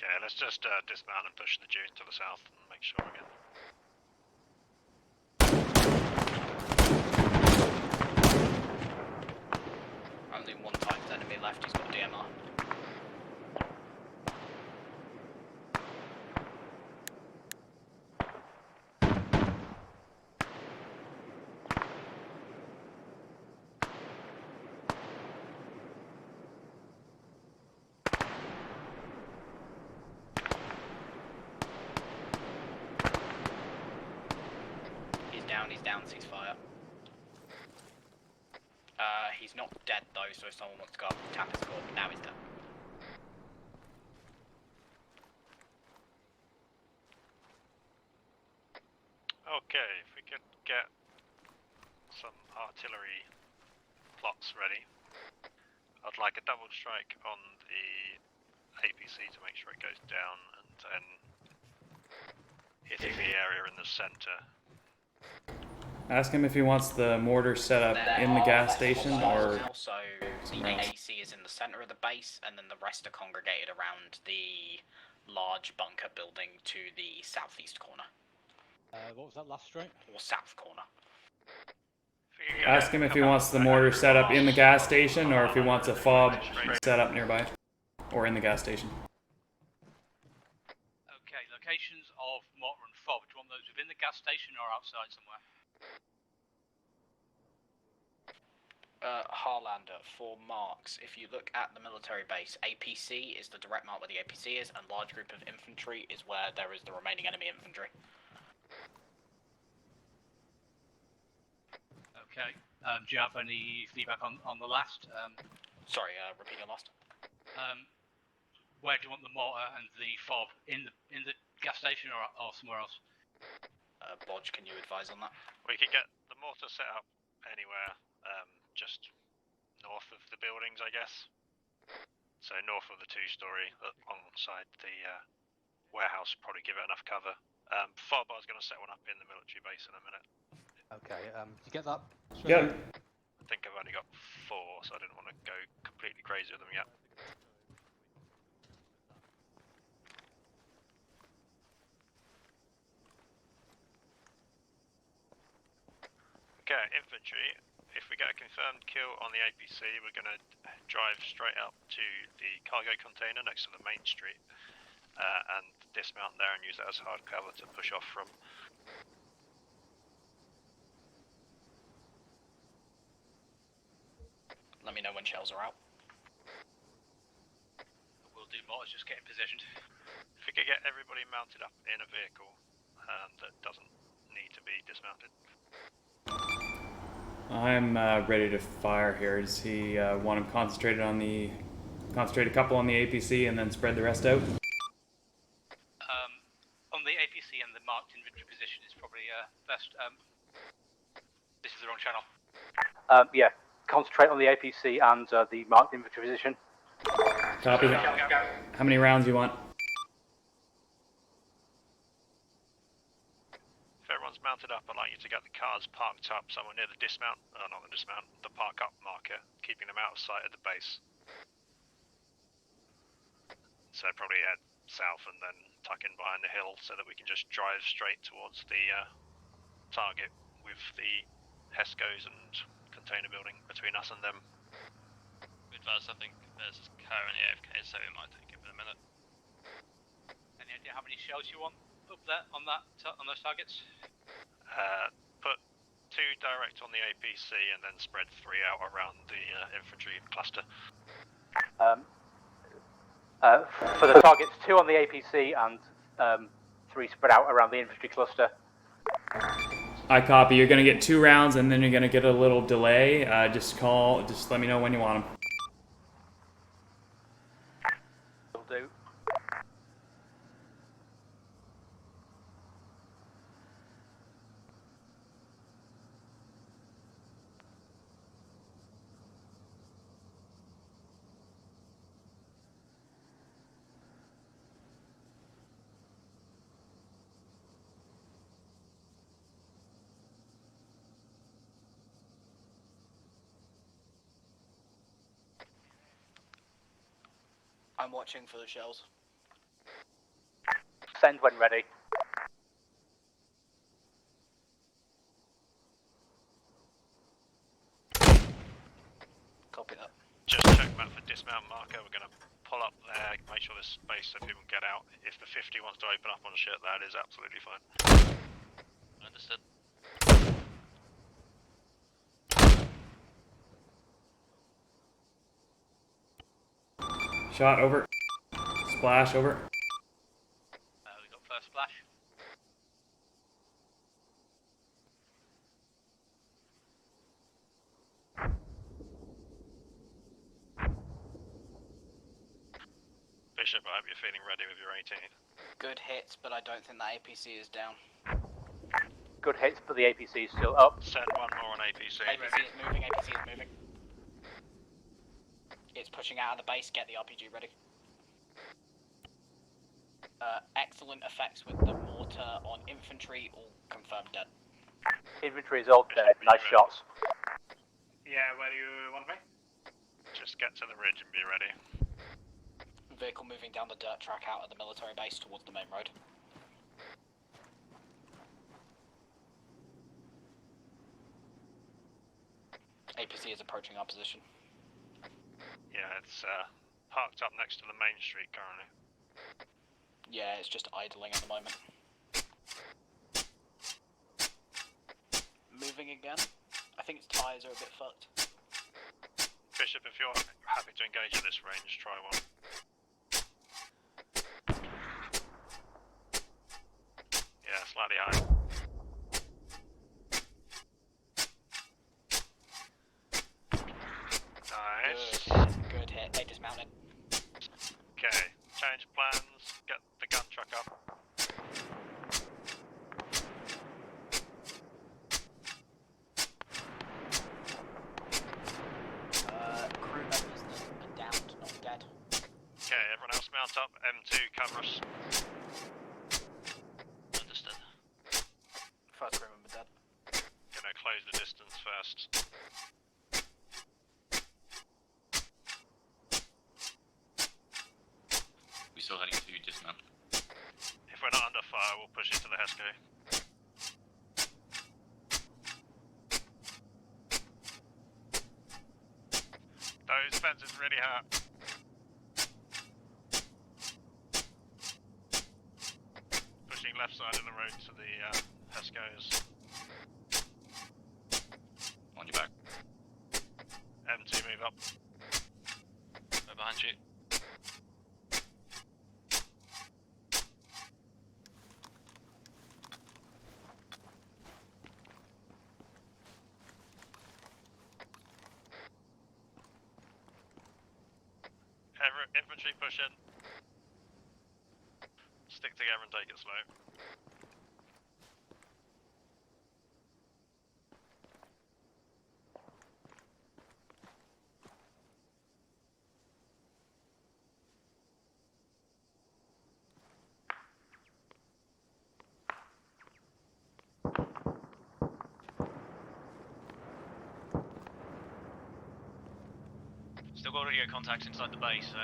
Okay, let's just dismount and push the dune to the south and make sure we get. Only 1 times enemy left, he's got DMR. He's down, ceasefire. He's not dead though, so if someone wants to go up and tap his core, now he's dead. Okay, if we could get some artillery plots ready. I'd like a double strike on the APC to make sure it goes down and then hitting the area in the centre. Ask him if he wants the mortar set up in the gas station or So the AC is in the centre of the base, and then the rest are congregated around the large bunker building to the southeast corner. What was that last strike? Or south corner. ask him if he wants the mortar set up in the gas station or if he wants a fob set up nearby or in the gas station. Okay, locations of mortar and fob. Do you want those within the gas station or outside somewhere? Harlander, for marks, if you look at the military base, APC is the direct mark where the APC is, and large group of infantry is where there is the remaining enemy infantry. Okay. Do you have any feedback on the last? Sorry, repeat your last. Where do you want the mortar and the fob? In the gas station or somewhere else? Bodge, can you advise on that? We can get the mortar set up anywhere, just north of the buildings, I guess. So north of the 2-story, alongside the warehouse, probably give it enough cover. Farbar's going to set one up in the military base in a minute. Okay, did you get that? Yep. I think I've only got 4, so I didn't want to go completely crazy with them yet. Okay, infantry. If we get a confirmed kill on the APC, we're going to drive straight up to the cargo container next to the main street and dismount there and use it as hard cover to push off from. Let me know when shells are out. We'll do more, just getting positioned. If we could get everybody mounted up in a vehicle that doesn't need to be dismounted. I'm ready to fire here. Does he want him concentrate a couple on the APC and then spread the rest out? On the APC and the marked infantry position is probably best. This is the wrong channel. Yeah, concentrate on the APC and the marked infantry position. Copy. How many rounds do you want? If everyone's mounted up, I'd like you to get the cars parked up somewhere near the dismount, not the dismount, the park up marker, keeping them out of sight at the base. So probably head south and then tuck in behind the hill so that we can just drive straight towards the target with the HESCOs and container building between us and them. Advance, I think there's currently AFK, so it might take a minute. Any idea how many shells you want up there on those targets? Put 2 direct on the APC and then spread 3 out around the infantry cluster. For the targets, 2 on the APC and 3 spread out around the infantry cluster. I copy. You're gonna get 2 rounds and then you're gonna get a little delay. Just let me know when you want them. Will do. I'm watching for the shells. Send when ready. Copy that. Just check that for dismount marker. We're going to pull up there, make sure there's space so people can get out. If the 50 wants to open up on shit, that is absolutely fine. Understood. Shot over. Splash over. We got first splash. Bishop, I hope you're feeling ready with your 18. Good hits, but I don't think the APC is down. Good hits, but the APC is still up. Send 1 more on APC. APC is moving, APC is moving. It's pushing out of the base, get the RPG ready. Excellent effects with the mortar on infantry, all confirmed dead. Infantry is all dead, nice shots. Yeah, where do you want me? Just get to the ridge and be ready. Vehicle moving down the dirt track out of the military base towards the main road. APC is approaching our position. Yeah, it's parked up next to the main street currently. Yeah, it's just idling at the moment. Moving again. I think its tyres are a bit fucked. Bishop, if you're happy to engage at this range, try one. Yeah, slightly high. Nice. Good hit. They dismounted. Okay, change plans. Get the gun truck up. Crew members that are downed, not dead. Okay, everyone else mount up. M2, cover us. Understood. First crew member dead. Gonna close the distance first. We're still heading to dismount. If we're not under fire, we'll push it to the HESCO. Those fences really hurt. Pushing left side of the road to the Pesco's. On your back. M2 move up. Right behind you. Infantry push in. Stick together and take it slow. Still got audio contacts inside the base, so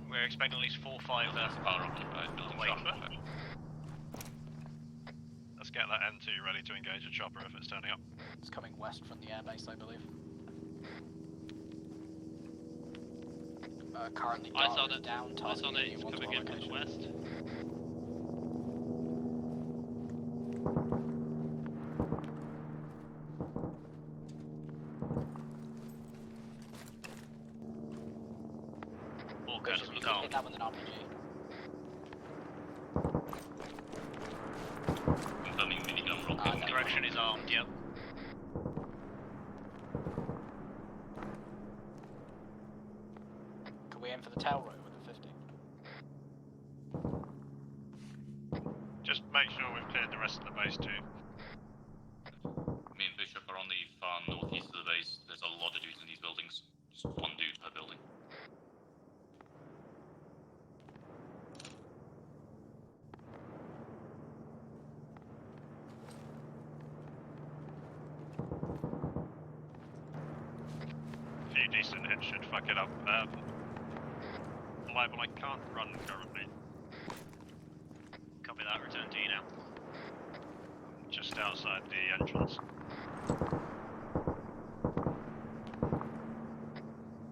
we're expecting at least 4 or 5 Power occupied building chopper. Let's get that M2 ready to engage a chopper if it's turning up. It's coming west from the airbase, I believe. Currently Eyes on dark it. down, Eyes on it. targeting It's you onto coming our in from the location. west. Walker, Hit just look armed. that with an RPG. Confirming minigun rocket. Direction is armed, yep. Can we aim for the tail rotor with a 50? Just make sure we've cleared the rest of the base too. Me and Bishop are on the far northeast of the base. There's a lot of dudes in these buildings. Just one dude per building. A few decent hits should fuck it up. Liable, I can't run currently. Copy that, return to you now. Just outside the entrance.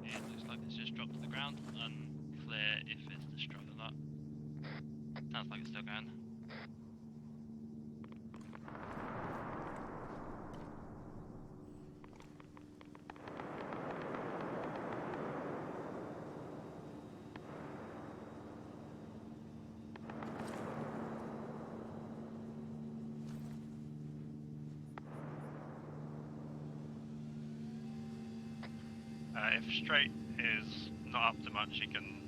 It looks like it's just dropped to the ground. Unclear if it's destroyed or not. Sounds like it's still going. If straight is not up to much, you can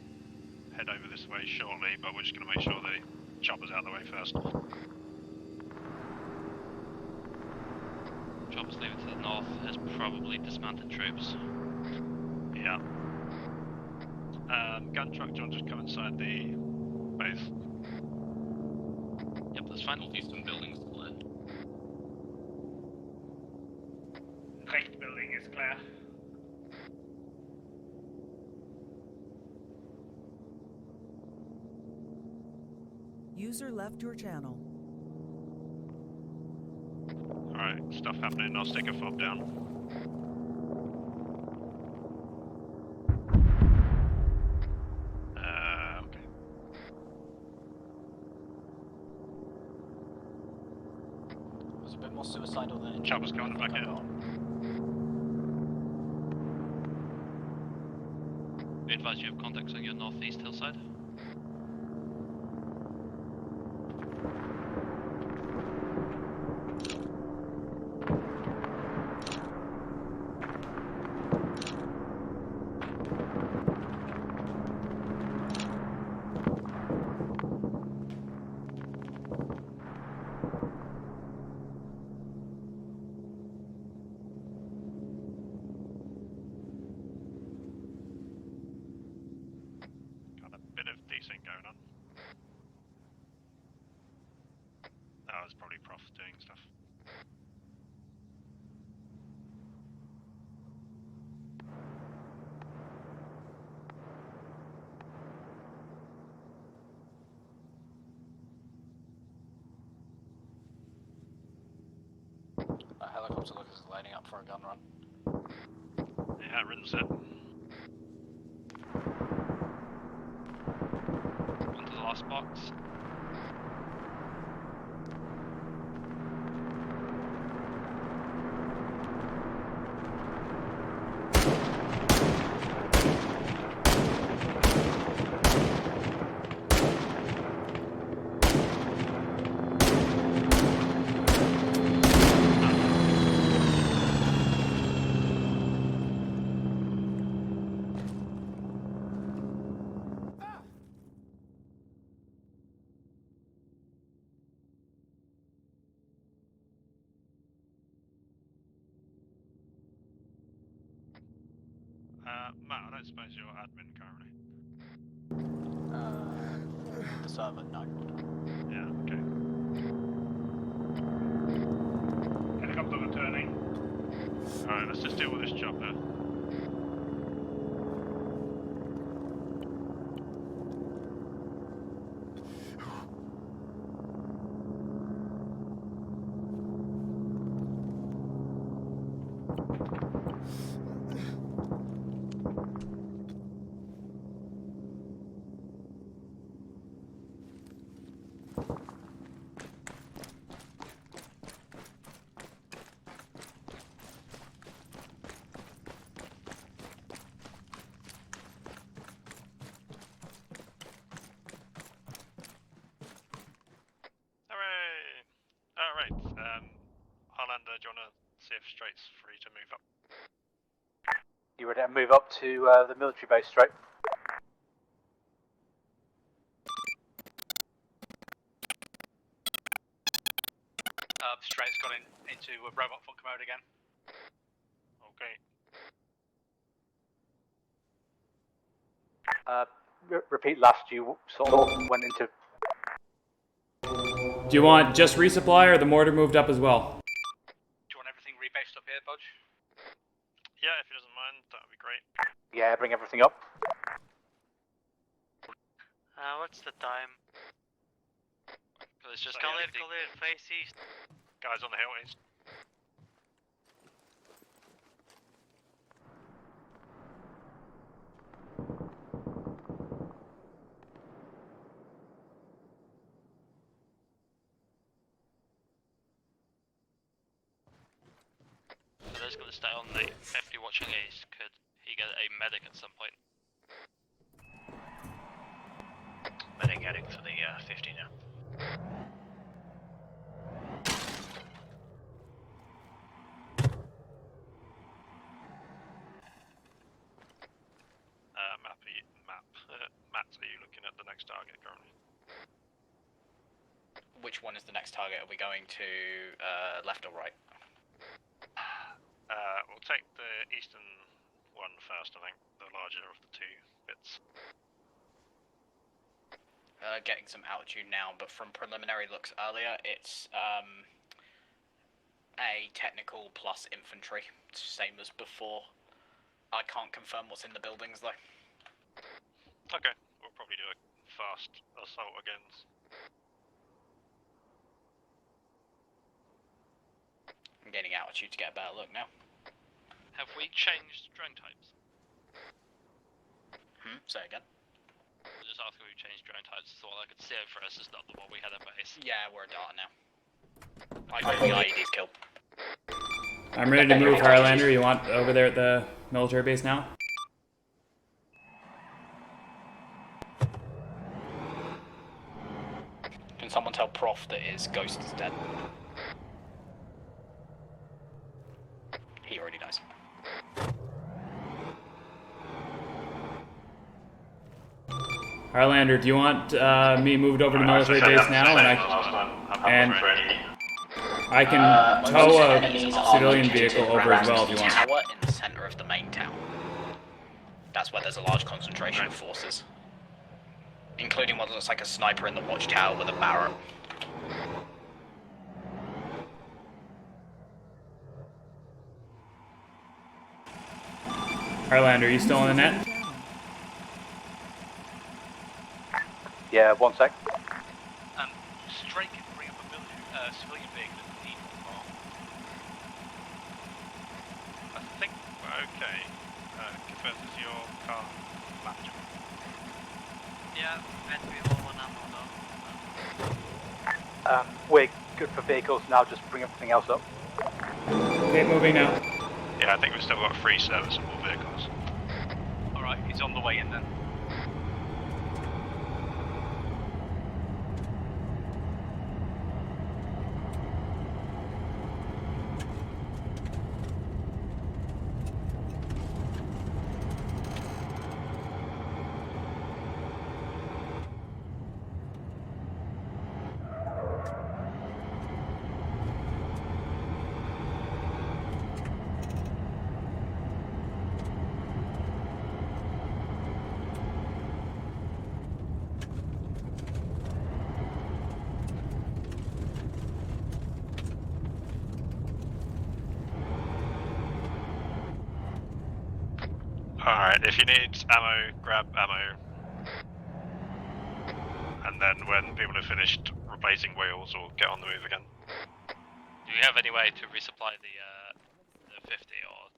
head over this way shortly, but we're just going to make sure the chopper's out of the way first. Chopper's leaving to the north has probably dismounted troops. Yeah. Gun truck, John, just come inside the base. Yep, that's fine. Northeastern buildings clear. Right building is clear. User left your channel. Alright, stuff happening. I'll stick a fob down. Okay. It was a bit more suicidal than it Chopper's coming back in. We advise you have contacts on your northeast hillside. Got a bit of decent going on. That was probably Prof doing stuff. That helicopter look is lining up for a gun run. Yeah, rinse it. box. Matt, I don't suppose you're admin currently. The server, no. Yeah, okay. Helicopter returning. Alright, let's just deal with this chopper. Alright, Highlander, do you want to see if Straight's free to move up? You ready to move up to the military base straight? Straight's gone into robot funk mode again. Okay. Repeat last, you sort of went into... Do you want just resupply or the mortar moved up as well? Do you want everything rebased up here, Budge? Yeah, if he doesn't mind, that would be great. Yeah, bring everything up. What's the time? It's just Go there, face east. Guys on the hill east. So they're just going to stay on the 50 watching east. Could he get a medic at some point? Medic heading for the 50 now. Matt, are you looking at the next target currently? Which one is the next target? Are we going to left or right? We'll take the eastern one first, I think, the larger of the two bits. Getting some altitude now, but from preliminary looks earlier, it's a technical plus infantry, same as before. I can't confirm what's in the buildings though. Okay, we'll probably do a fast assault against. I'm gaining altitude to get a better look now. Have we changed drone types? Say again. I just asked if we changed drone types, so all I could see over us is not the one we had at base. Yeah, we're a data now. I got the IED's kill. I'm ready to move, Highlander. You want over there at the military base now? Can someone tell Prof that his ghost is dead? He already knows. Highlander, do you want me moved over to military base now, and I can tow a civilian vehicle over as well if you want. Tower in the center of the main town. That's where there's a large concentration of forces, including what looks like a sniper in the watchtower with a Barrett. Highlander, are you still on the net? Yeah, 1 sec. Straight can bring up a civilian vehicle if we need one more. I think we're okay. Confirms as your car manager. Yeah, Yeah, and we all on ammo though. We're good for vehicles now, just bring everything else up. Okay, moving now. Yeah, I think we've still got free serviceable vehicles. Alright, he's on the way in then. Alright, if you need ammo, grab ammo. And then when people have finished replacing wheels, or get on the move again. Do you have any way to resupply the 50 or?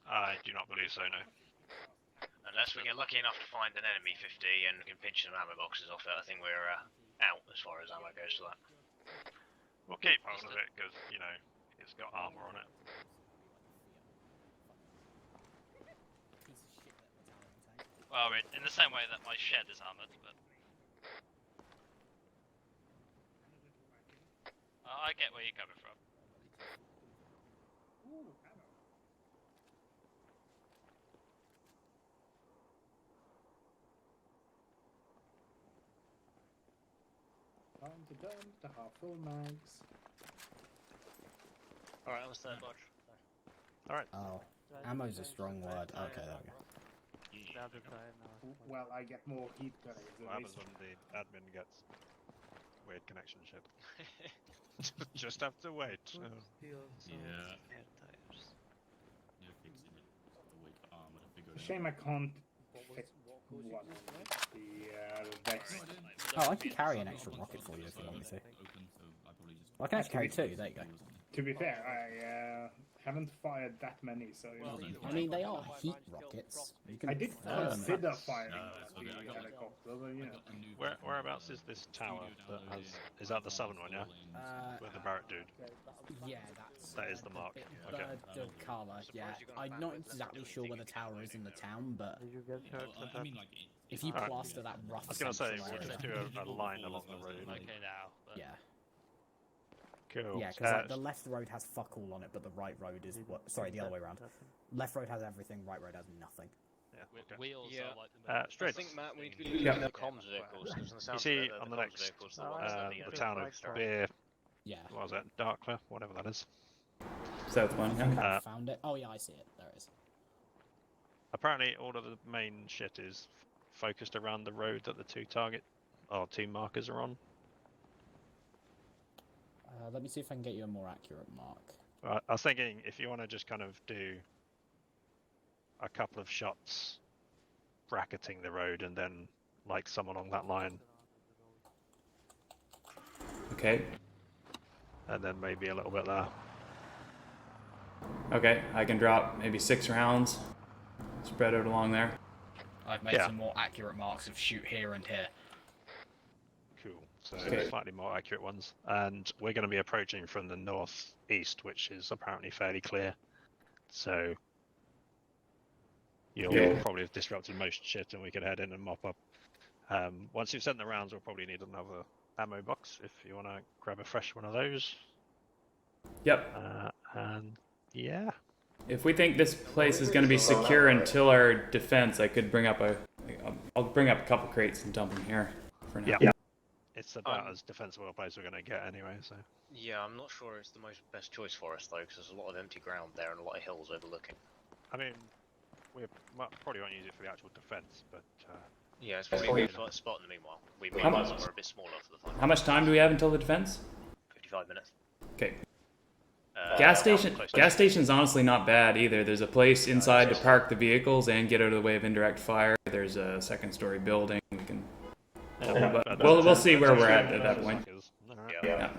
I do not believe so, no. Unless we get lucky enough to find an enemy 50 and we can pinch some ammo boxes off it, I think we're out as far as ammo goes to that. We'll keep hold of it, because, you know, it's got armour on it. Well, in the same way that my shed is armoured, but... I get where you're coming from. Time to dump the half full mags. Alright, that was third watch. Alright. Oh, ammo's a strong word. Okay, there we go. Well, I get more heat grenades. What happens when the admin gets weird connection shit? Just have to wait. Yeah. It's a shame I can't fit one on the vest. Oh, I can carry an extra rocket for you if you want me to. Well, I can actually carry two. There you go. To be fair, I haven't fired that many, so you know. I mean, they are heat rockets. You can I did fire them. consider firing the helicopter, but you know. Whereabouts is this tower that has... Is that the southern one, yeah? With the Barrett dude? Yeah, that's... That is the mark. Okay. The Carla, yeah. I'm not exactly sure where the tower is in the town, but... If you plaster that rough... I was going to say, central we'll just do area- a line along the road. Okay now. But... Yeah. Cool. Yeah, because the left road has fuck all on it, but the right road is what? Sorry, the other way around. Left road has everything, right road has nothing. Yeah. Okay. Wheels Yeah. are like the Straight. I think, Matt, we need to be looking at the comms vehicles. Because on the You sound see of on the comms next, vehicles, the ones that the the town of Beer, Yeah. what was that? Darkler, whatever that is. South one, yeah. I found it. Oh yeah, I see it. There it is. Apparently, all of the main shit is focused around the road that the two markers are on. Let me see if I can get you a more accurate mark. I was thinking if you want to just kind of do a couple of shots bracketing the road and then like some along that line. Okay. And then maybe a little bit there. Okay, I can drop maybe 6 rounds, spread out along there. I've made some more accurate marks of shoot here and here. Cool. So Okay. slightly more accurate ones. And we're going to be approaching from the northeast, which is apparently fairly clear. So you'll probably have disrupted most shit and we can head in and mop up. Once you've sent the rounds, we'll probably need another ammo box if you want to grab a fresh one of those. Yep. And yeah. If we think this place is going to be secure until our defense, I could bring up I'll bring up a couple crates and dump them here for now. Yeah. It's about as defensible a place we're going to get anyway, so. Yeah, I'm not sure it's the best choice for us though, because there's a lot of empty ground there and a lot of hills overlooking. I mean, we probably won't use it for the actual defense, but. Yeah, it's probably a good spot in the meanwhile. We might as well are a bit smaller for the time. How much time do we have until the defense? 55 minutes. Okay. Gas station's honestly not bad either. There's a place inside to park the vehicles and get out of the way of indirect fire. There's a second-story building. We can. We'll see where we're at that point. Yeah.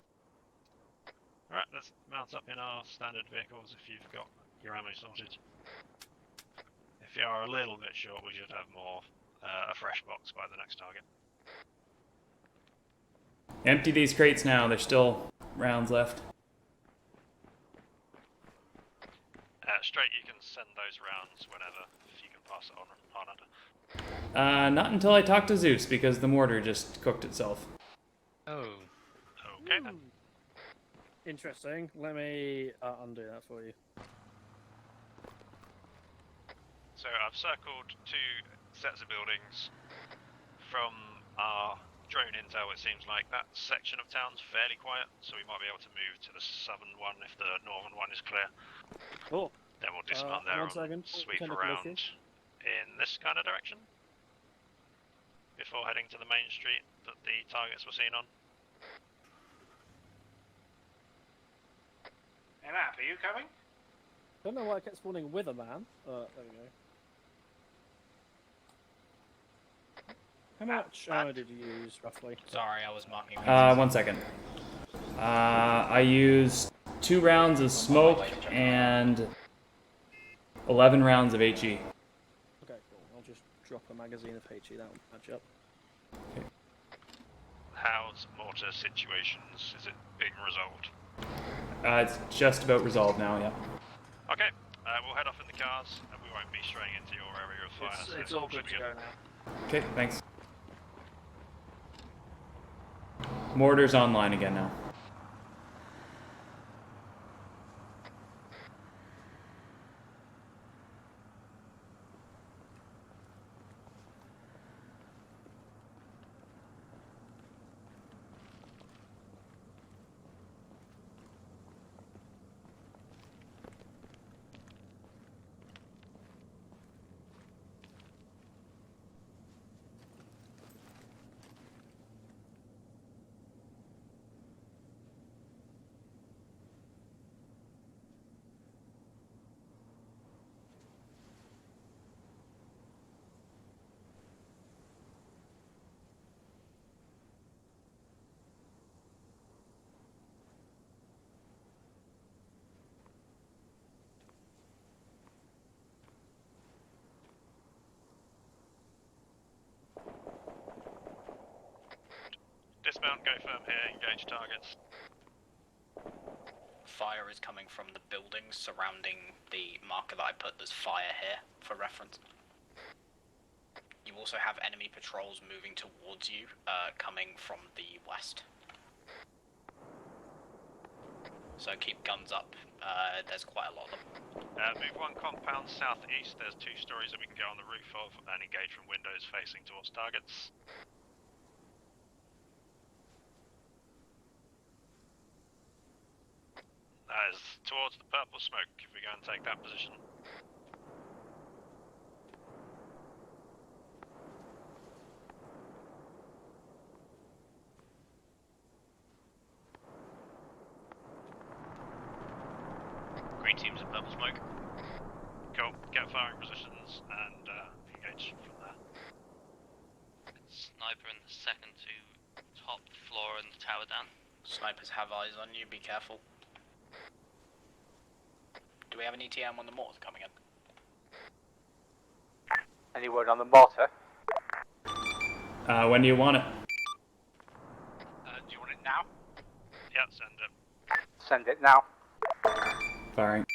Alright, let's mount up in our standard vehicles if you've got your ammo sorted. If you are a little bit short, we should have more. A fresh box spot the next target. Empty these crates now. There's still rounds left. Straight, you can send those rounds whenever, if you can pass it on. Not until I talk to Zeus, because the mortar just cooked itself. Oh. Okay then. Interesting. Let me undo that for you. So I've circled 2 sets of buildings. From our drone intel, it seems like that section of town's fairly quiet, so we might be able to move to the southern one if the northern one is clear. Cool. Then we'll dismount there and sweep around in this kind of direction before heading to the main street that the targets were seen on. Hey Matt, are you coming? Don't know why I kept spawning with a man. There we go. How much ammo did you use, roughly? Sorry, I was marking. 1 second. I used 2 rounds of smoke and 11 rounds of HE. Okay, cool. I'll just drop a magazine of HE, that will match up. Okay. How's mortar situations? Is it being resolved? It's just about resolved now, yeah. Okay, we'll head off in the cars and we won't be straying into your area of fire. It's all good to go now. Okay, thanks. Mortar's online again now. Dismount, go firm here, engage targets. Fire is coming from the buildings surrounding the marker that I put. There's fire here, for reference. You also have enemy patrols moving towards you, coming from the west. So keep guns up. There's quite a lot of them. Move 1 compound southeast. There's 2 stories that we can get on the roof of and engage from windows facing towards targets. As towards the purple smoke, if we go and take that position. Green team's in purple smoke. Cool, get firing positions and engage from there. Sniper in the second to top floor and the tower down. Snipers have eyes on you, be careful. Do we have an ETM on the mortar coming in? Any word on the mortar? When do you want it? Do you want it now? Yeah, send it. Send it now. Firing.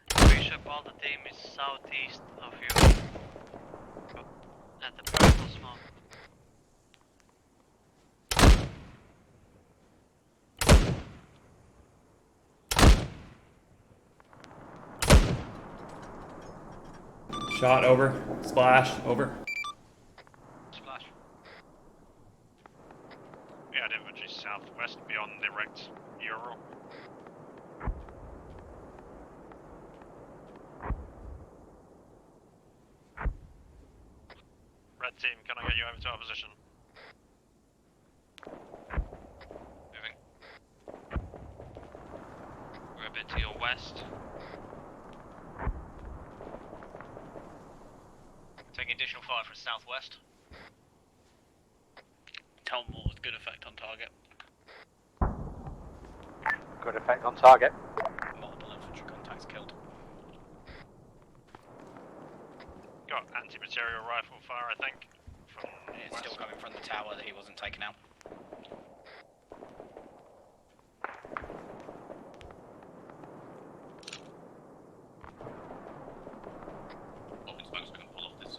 Bishop, all the team is southeast of you. At the purple smoke. Shot over. Splash over. Splash. We had infantry southwest beyond the wrecked Ural. Red team, can I get you over to our position? Moving. We're a bit to your west. Taking additional fire from southwest. Tell them what was good effect on target. Good effect on target. Multiple infantry contacts killed. got anti-material rifle fire, I think. From It's still coming from the tower that he wasn't taken out. Open spikes, we can pull off this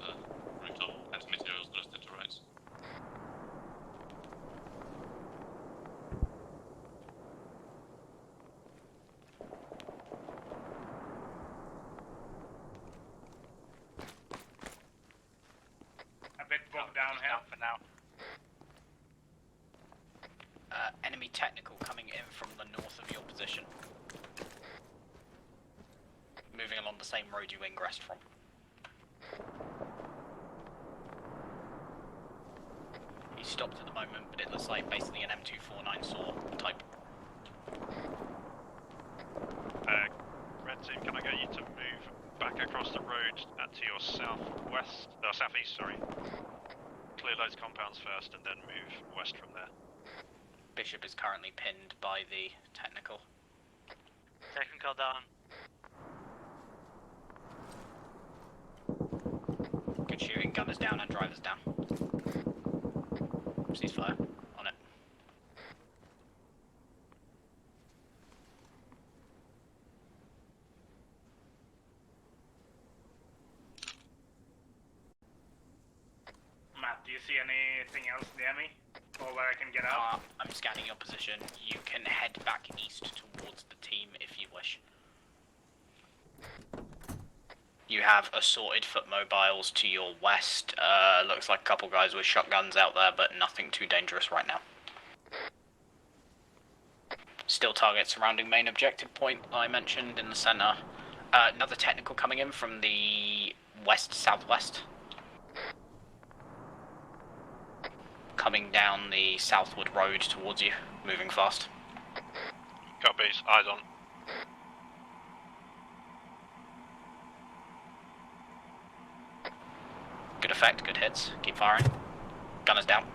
rooftop. Anti-materials listed to rights. A bit bogged down here for now. Enemy technical coming in from the north of your position. Moving along the same road you ingressed from. He's stopped at the moment, but it looks like basically an M249 saw type. Red team, can I get you to move back across the road to your southwest, southeast, sorry. Clear those compounds first and then move west from there. Bishop is currently pinned by the technical. Technical down. Good shooting, gunners down and drivers down. Ceasefire on it. Matt, do you see anything else near me? Or where I can get out? I'm scanning your position. You can head back east towards the team if you wish. You have assorted foot mobiles to your west. Looks like a couple guys with shotguns out there, but nothing too dangerous right now. Still target surrounding main objective point I mentioned in the center. Another technical coming in from the west-southwest. Coming down the southward road towards you, moving fast. Copies, eyes on. Good effect, good hits. Keep firing. Gunners down.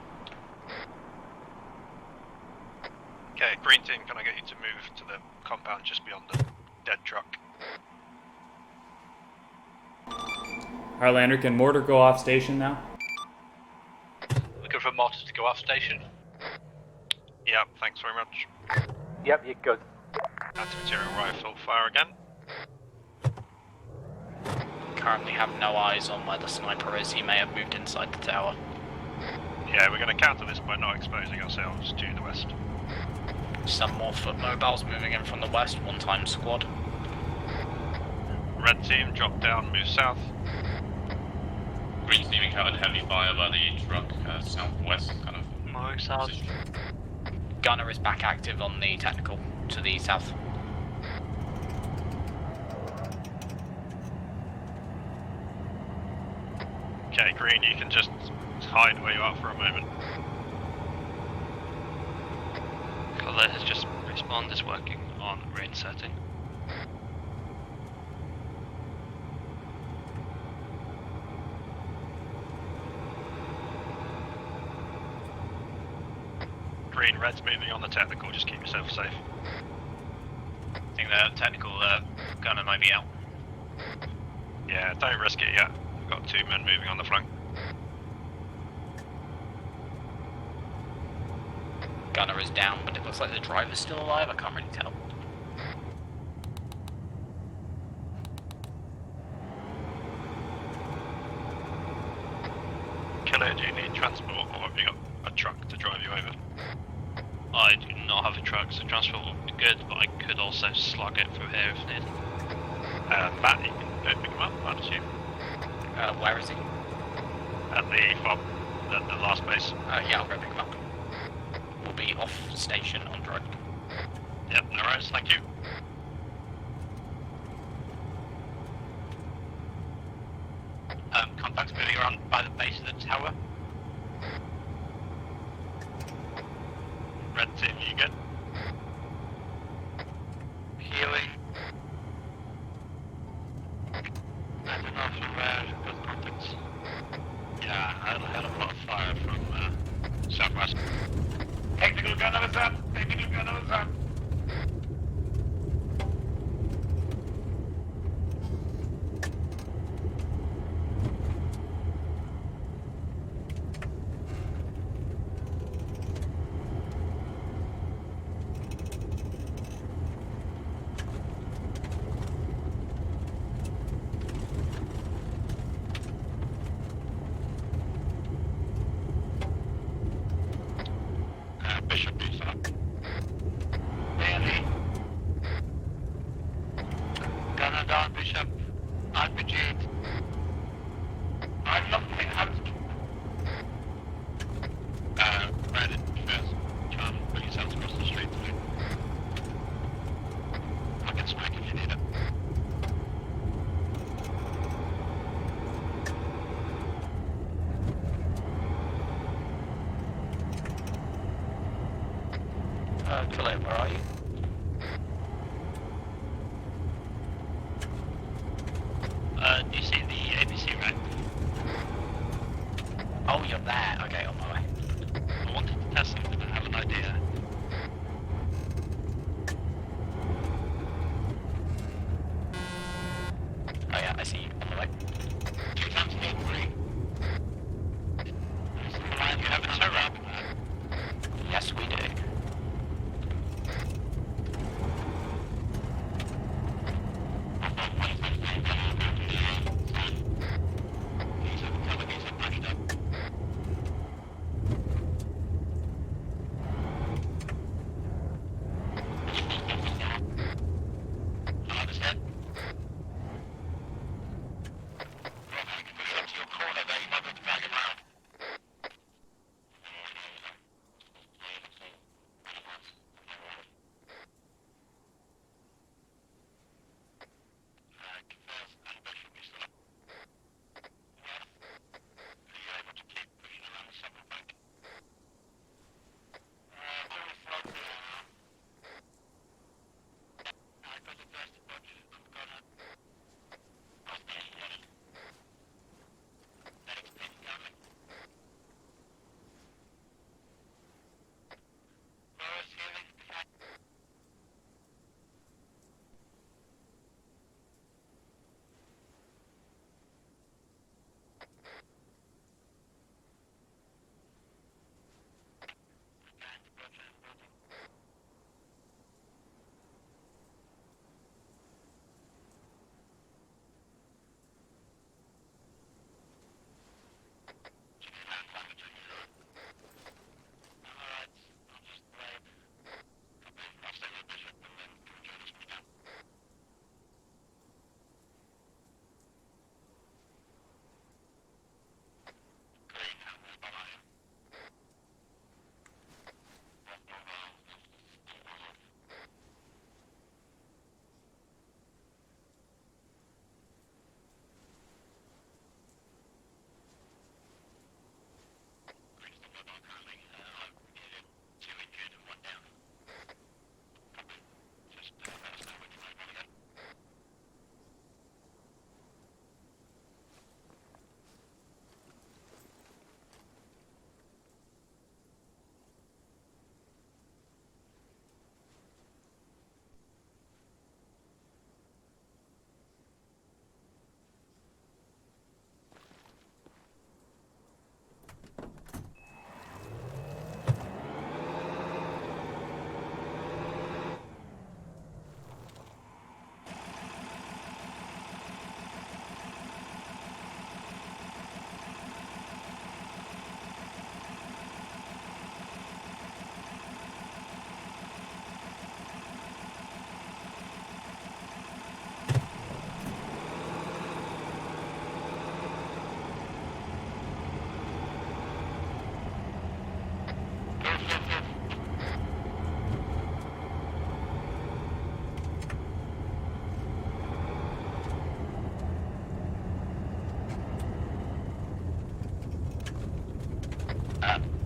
Okay, green team, can I get you to move to the compound just beyond the dead truck? Harlander, can mortar go off station now? Looking for mortars to go off station. Yeah, thanks very much. Yep, you're good. Anti-material rifle fire again. Currently have no eyes on where the sniper is. He may have moved inside the tower. Yeah, we're going to counter this by not exposing ourselves to the west. Some more foot mobiles moving in from the west, one-time squad. Red team, drop down, move south. Green team encountered heavy fire by the truck southwest, kind of. Moving south. Gunner is back active on the technical to the south. Okay, green, you can just hide where you are for a moment. Colette has just respawned, is working on rain setting. Green, red's moving on the technical, just keep yourself safe. I think the technical gunner might be out. Yeah, don't risk it yet. We've got 2 men moving on the flank. Gunner is down, but it looks like the driver's still alive. I can't really tell. Killer, do you need transport or have you got a truck to drive you over? I do not have a truck, so transport would be good, but I could also slug it through here if needed. Matt, you can go pick him up, I'd assume. Where is he? At the fob, the last base. Yeah, I'll go pick him up. We'll be off station on drone. Yep, no worries, thank you. Contacts moving around by the base of the tower. Red team, you good? Healing. I don't know from where we've got contacts. Yeah, I had a lot of fire from southwest. Technical gun on us up! Technical gun on us up! Philip, where are you? Do you see the APC rack? Oh, you're there. Okay, on my way. I wanted to test something. I have an idea. Oh yeah, I see you. On the way. Do you fancy being free? You have a tow wrap? Yes, we do.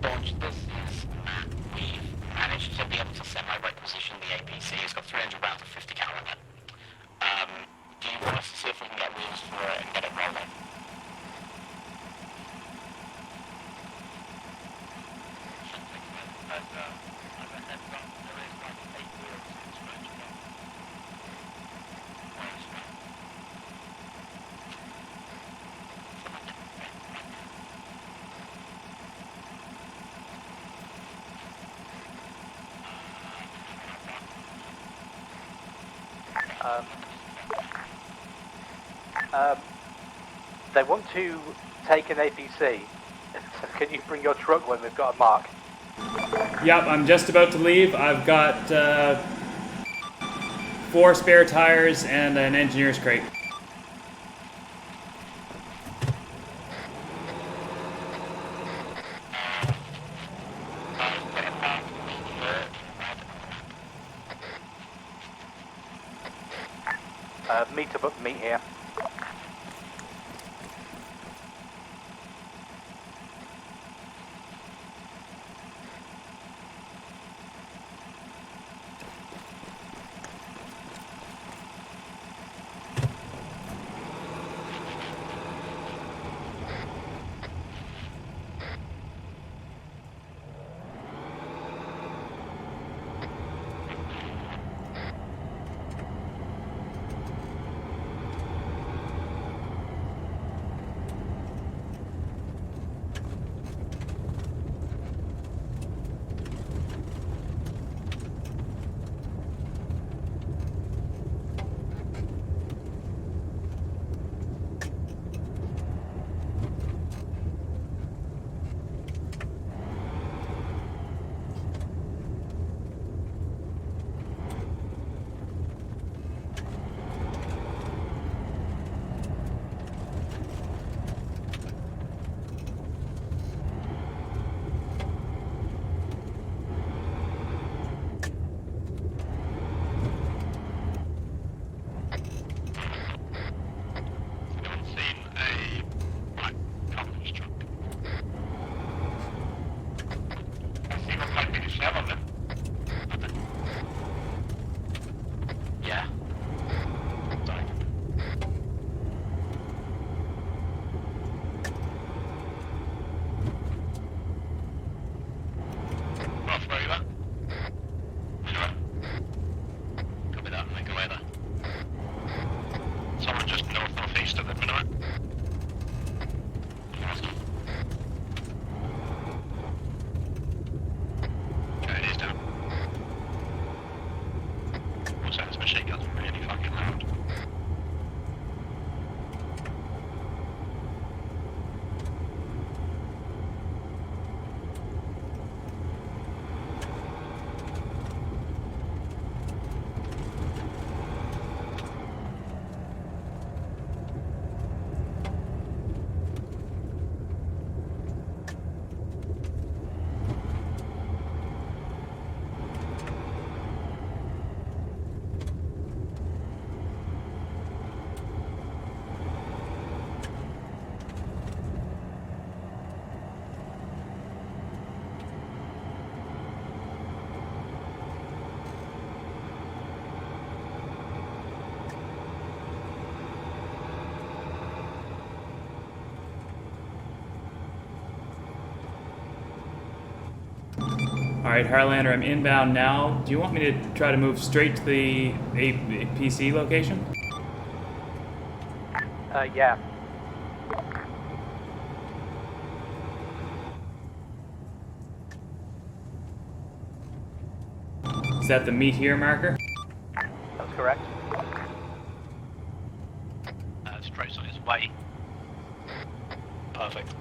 Bunch, this is Matt. We've managed to be able to semi-requisition the APC. It's got 300 rounds of 50 cal in it. Do you want us to see if we can get wheels for it and get it rolling? They want to take an APC. So can you bring your truck when we've got a mark? Yep, I'm just about to leave. I've got 4 spare tires and an engineer's crate. Meet here. Alright, Harlander, I'm inbound now. Do you want me to try to move straight to the APC location? Yeah. Is that the meet here marker? That's correct. Straight's on its way. Perfect.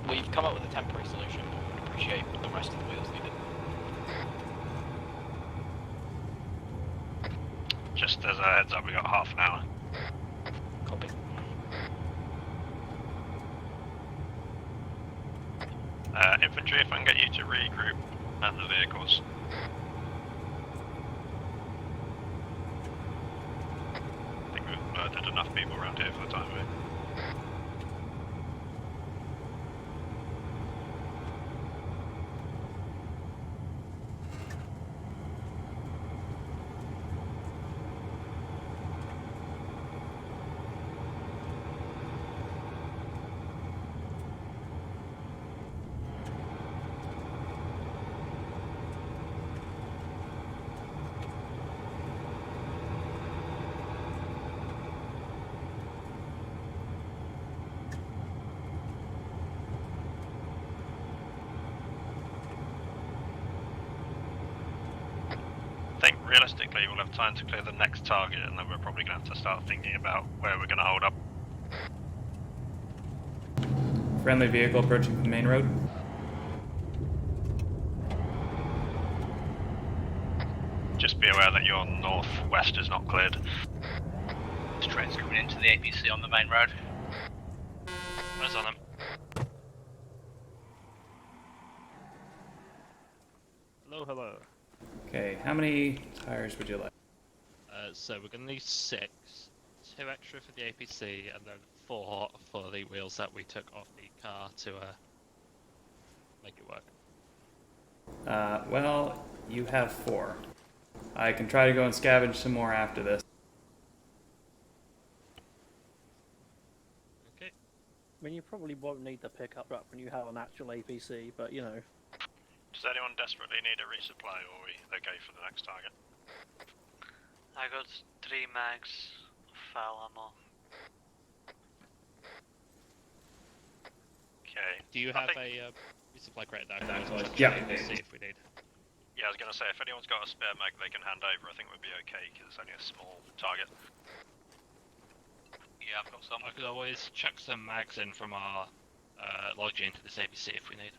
We've come up with a temporary solution, but would appreciate the rest of the wheels needed. Just as a heads up, we got half an hour. Copy. Infantry, if I can get you to regroup at the vehicles. I think we've murdered enough people around here for the time being. I think realistically we'll have time to clear the next target, and then we're probably going to have to start thinking about where we're going to hold up. Friendly vehicle approaching the main road. Just be aware that your northwest is not cleared. Straight's coming into the APC on the main road. Eyes on them. Hello, hello. Okay, how many tires would you like? So we're going to need 6. 2 extra for the APC, and then 4 for the wheels that we took off the car to make it work. Well, you have 4. I can try to go and scavenge some more after this. Okay. I mean, you probably won't need the pickup truck when you have an actual APC, but you know. Does anyone desperately need a resupply, or are we okay for the next target? I got 3 mags of foul ammo. Okay. Do you have a resupply crate now? Yeah. See if we need. Yeah, I was going to say, if anyone's got a spare mag they can hand over, I think we'd be okay, because it's only a small target. Yeah, I've got some. I could always chuck some mags in from our lodge into this APC if we need.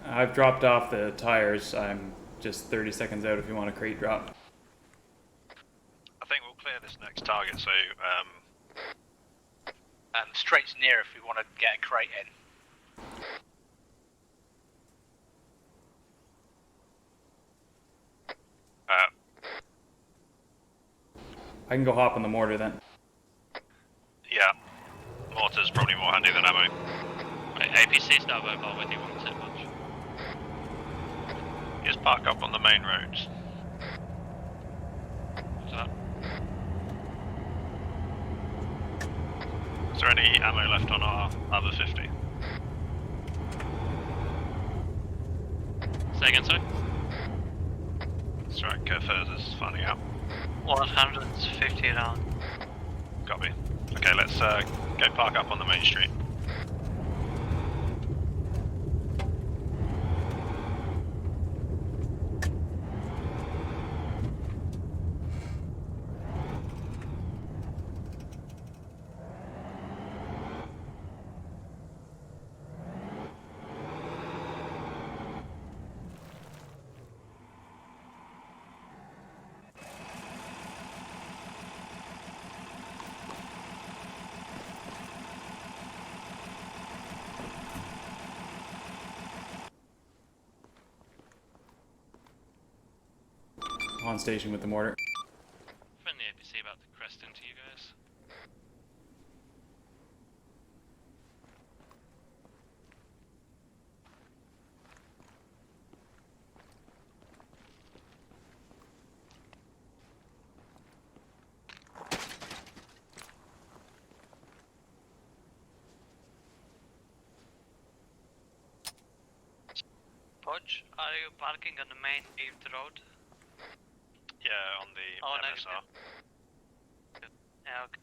I've dropped off the tires. I'm just 30 seconds out if you want a crate drop. I think we'll clear this next target, so Straight's near if we want to get a crate in. I can go hop on the mortar then. yeah, mortar's probably more handy than ammo. Right, APC's now mobile whether you want it much. Just park up on the main roads. What's that? Is there any ammo left on our other 50? Say again, sorry? Strike further's finding out. 150 round. Copy. Okay, let's go park up on the main street. On station with the mortar. Friendly APC about to crest into you guys. Hodge, are you parking on the main paved road? Yeah, on the MSR. Yeah, okay.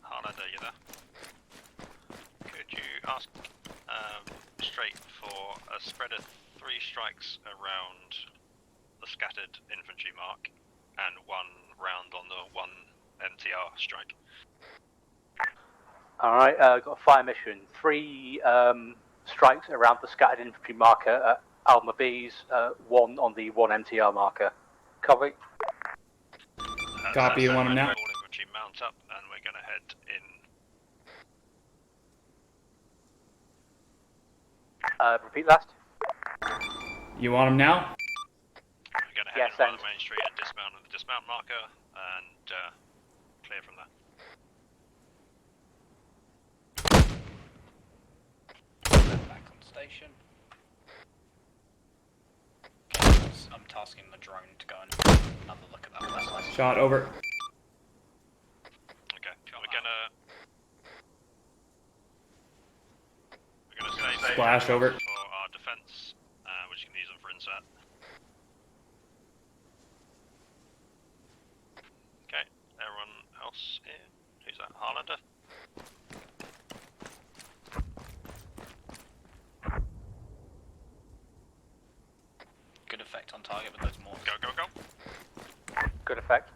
Harlander, you there? Could you ask straight for a spread of 3 strikes around the scattered infantry mark and 1 round on the 1 MTR strike? Alright, got a fire mission. 3 strikes around the scattered infantry marker at Alma B's, 1 on the 1 MTR marker. Copy. Copy, you want him now? All infantry mount up and we're going to head in. Repeat last. You want him now? We're going to head in around the main street and dismount at the dismount marker and clear from there. Back on station. Okay, I'm tasking the drone to go and have a look at that west. Shot over. Okay, we're gonna say Splash over. for our defense. We're just gonna use them for insert. Okay, everyone else in. Who's that? Harlander? Good effect on target with those mortars. Go, go, go. Good effect.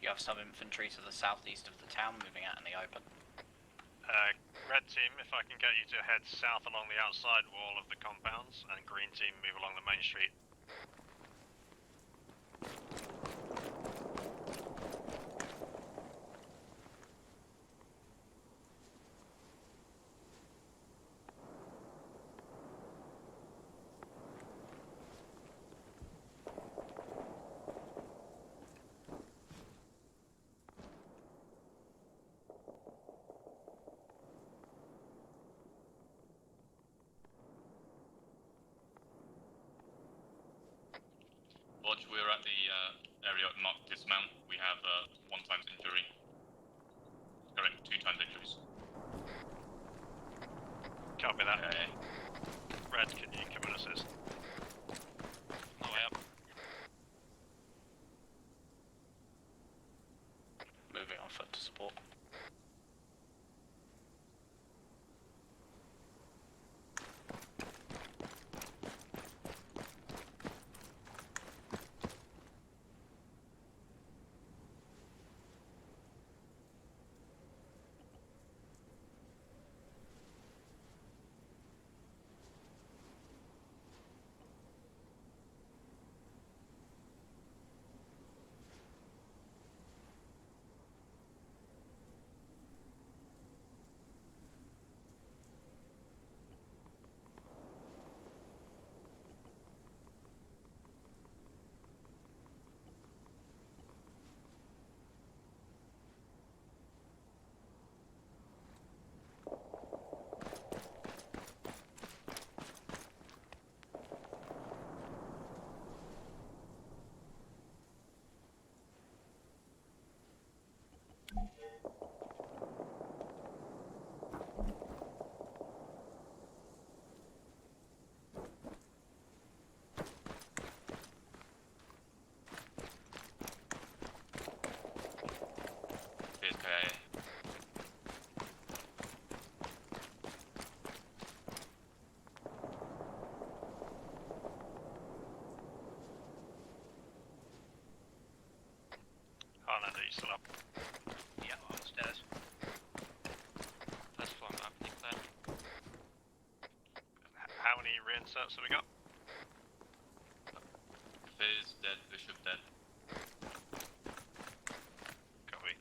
You have some infantry to the southeast of the town moving out in the open. Red team, if I can get you to head south along the outside wall of the compounds, and green team move along the main street. Lodge, we're at the area marked dismount. We have 1 times injury. Correct, 2 times injuries. Copy that. Okay. Red, can you come and assist? On the way up. Moving on foot to support. reinserts have we got? Fizz dead, Bishop dead. Copy.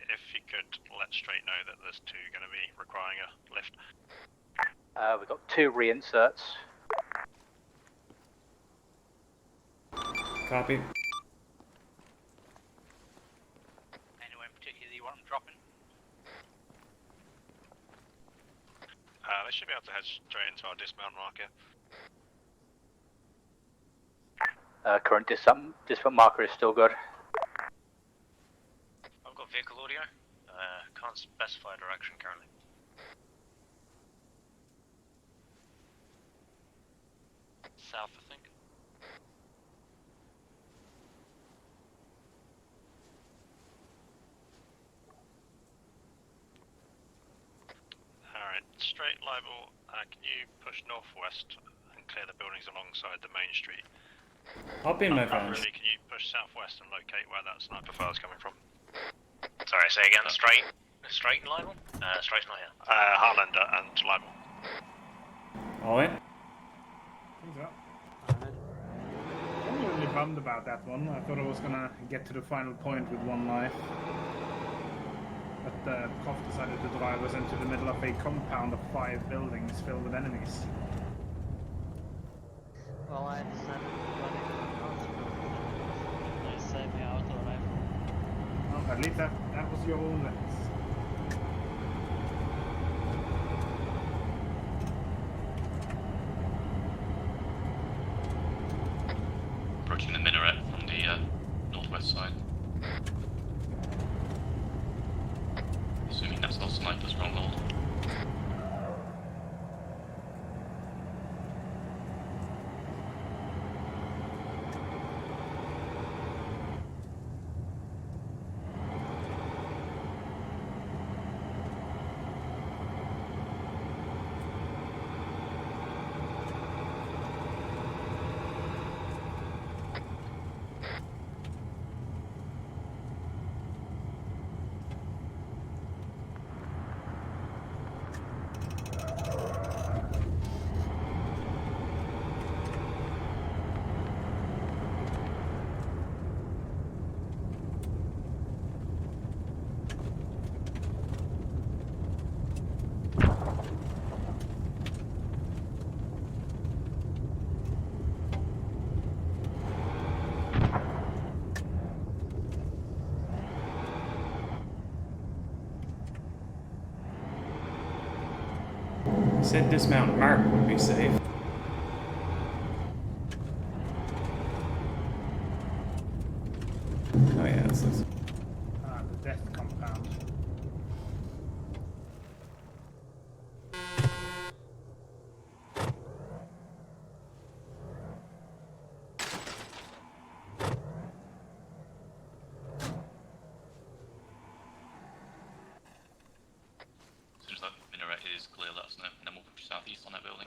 If you could let Straight know that there's 2 going to be requiring a lift. We've got 2 reinserts. Copy. Anywhere in particular you want them dropping? They should be able to head straight into our dismount marker. Current dismount marker is still good. I've got vehicle audio. Can't specify direction currently. South, I think. Alright, Straight Libel, can you push northwest and clear the buildings alongside the main street? Hop in, my friends. Really, can you push southwest and locate where that sniper fire is coming from? Sorry, say again. Straight and Libel? Straight's not here. Heartlander and Libel. All in? Think so. I'm really bummed about that one. I thought I was gonna get to the final point with 1 life. But Koff decided to drive us into the middle of a compound of 5 buildings filled with enemies. Well, I decided to run into the consequences. They saved me out alive. Well, at least that was your own lens. Approaching the minaret from the northwest side. Assuming that's our sniper stronghold. Said dismount mark would be safe. Oh yeah, this looks... The death compound. As soon as that minaret is clear, let us know, and then we'll push southeast on that building.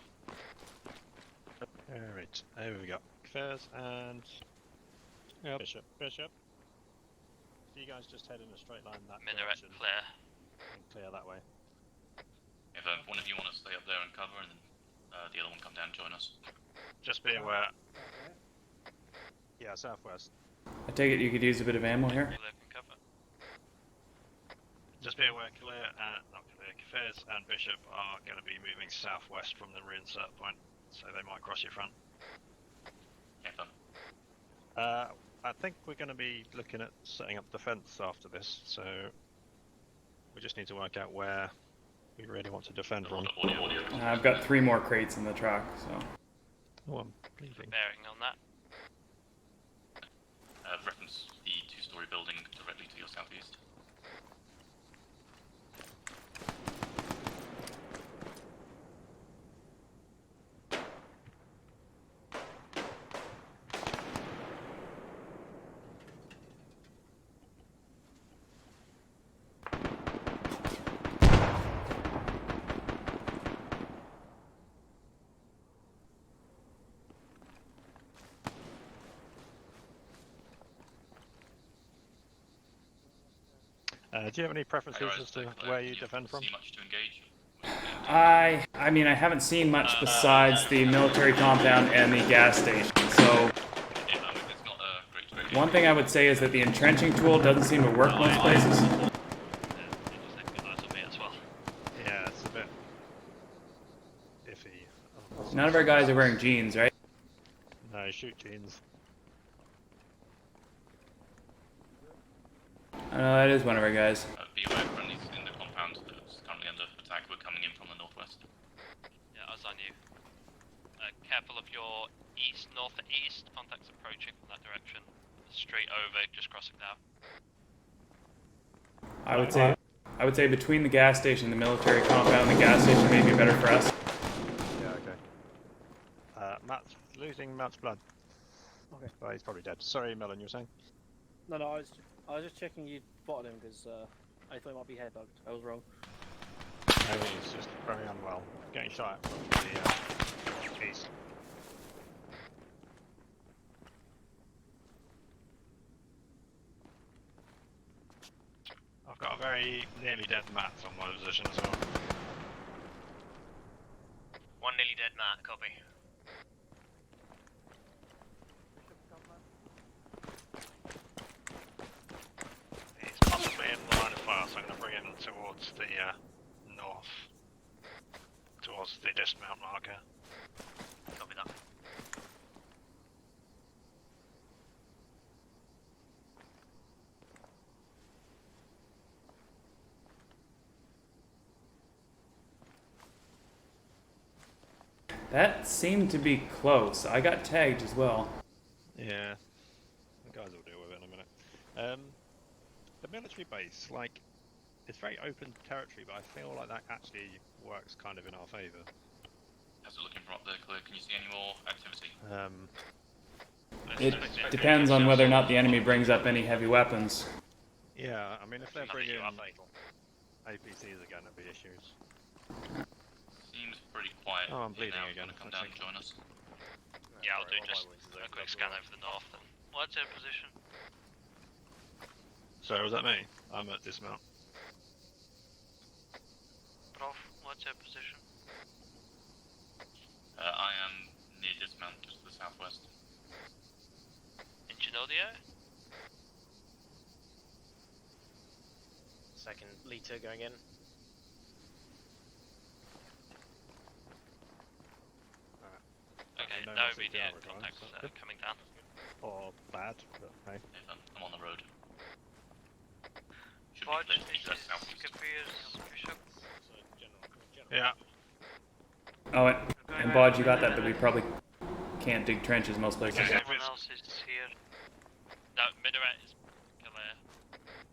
Alright, there we go. Fairs and Bishop. So you guys just head in a straight line that Minaret direction clear. and clear that way. If one of you want to stay up there and cover, and then the other one come down and join us. Just be aware. Yeah, southwest. I take it you could use a bit of ammo here? Just be aware, not clear, Fairs and Bishop are going to be moving southwest from the reinsert point, so they might cross your front. I think we're going to be looking at setting up defence after this, so we just need to work out where we really want to defend from. I've got 3 more crates in the truck, so... Oh, I'm bleeding. Bearing on that. Reference the 2-story building directly to your southeast. Do you have any preferences as to where you defend from? See much to engage. I mean, I haven't seen much besides the military compound and the gas station, so... One thing I would say is that the entrenching tool doesn't seem to work most places. Yeah, it's a bit iffy. None of our guys are wearing jeans, right? No, shoot jeans. Oh, no, that is one of our guys. Be aware, friendlies in the compound that's currently under attack. We're coming in from the northwest. Yeah, eyes on you. Careful of your northeast. Contacts approaching from that direction. Straight over, just crossing down. I would say between the gas station and the military compound, the gas station may be better for us. Yeah, okay. Matt's losing Matt's blood. Okay. Well, he's probably dead. Sorry, Melon, you were saying? No, I was just checking you spotted him because I thought he might be head bugged. I was wrong. No, he's just very unwell. Getting shot at from the east. I've got a very nearly dead Matt on my position as well. One nearly dead Matt, copy. He's possibly in the line of fire, so I'm going to bring him towards the north. Towards the dismount marker. Copy that. That seemed to be close. I got tagged as well. Yeah. The guys will deal with it in a minute. The military base, like, it's very open territory, but I feel like that actually works kind of in our favour. How's it looking from up there, Clear? Can you see any more activity? It depends on whether or not the enemy brings up any heavy weapons. Yeah, I mean, if they're bringing APCs again, there'll be issues. Seems pretty quiet. Oh, I'm bleeding now. again. Come down and join us. Yeah, I'll do just a quick scan over the north then. What's your position? So, was that me? I'm at dismount. Prof, what's your position? I am near dismount, just to the southwest. Did you know the area? Second liter going in. Okay, No no message immediate down, contacts right? coming down. Or bad, but hey. I'm on the road. Should Watch, be this clear is to southeast. Capirs, Bishop. Yeah. Oh, and Bodge, you got that we probably can't dig trenches most places. Someone else is here. No, Minaret is clear.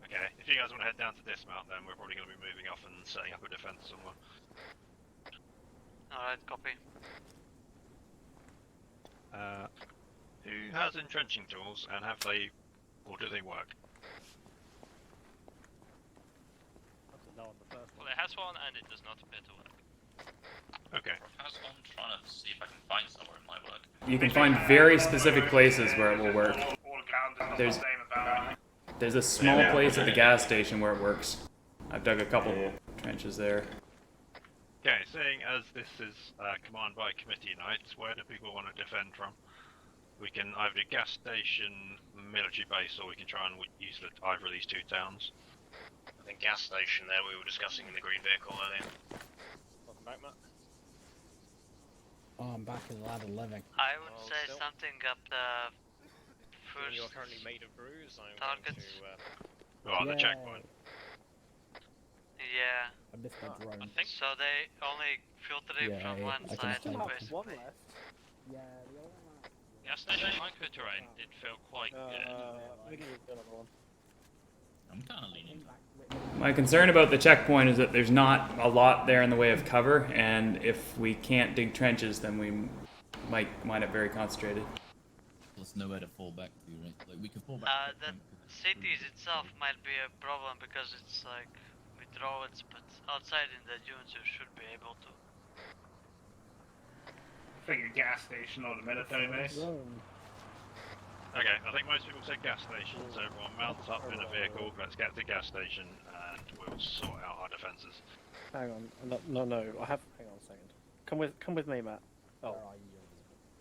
Okay, if you guys want to head down to dismount, then we're probably going to be moving off and setting up a defence somewhere. Alright, copy. Who has entrenching tools, and have they, or do they work? Well, it has one and it does not appear to work. Okay. How's one trying to see if I can find somewhere it might work? You can find very specific places where it will work. There's a small place at the gas station where it works. I've dug a couple trenches there. Okay, seeing as this is command by committee nights, where do people want to defend from? We can either do gas station, military base, or we can try and use either of these two towns. I think gas station there we were discussing in the green vehicle earlier. Welcome back, Matt. Oh, I'm back in the ladder living. I would say something up the first You're currently made of brews. I'm targets. Well, the checkpoint. Yeah. I missed my drone. I think So they only filter it from one I can side, still have basically. Yeah, the other one. Gas station micro terrain did feel quite good. I'm kind of leaning. My concern about the checkpoint is that there's not a lot there in the way of cover, and if we can't dig trenches, then we might wind up very concentrated. There's nowhere to fall back to, right? Like we could fall back. The cities itself might be a problem because it's like with roads, but outside in the dunes you should be able to. I think a gas station or the military base. Okay, I think most people said gas station, so everyone mounts up in a vehicle, let's get to the gas station, and we'll sort out our defences. Hang on. No. I have. Hang on a second. Come with me, Matt. Oh.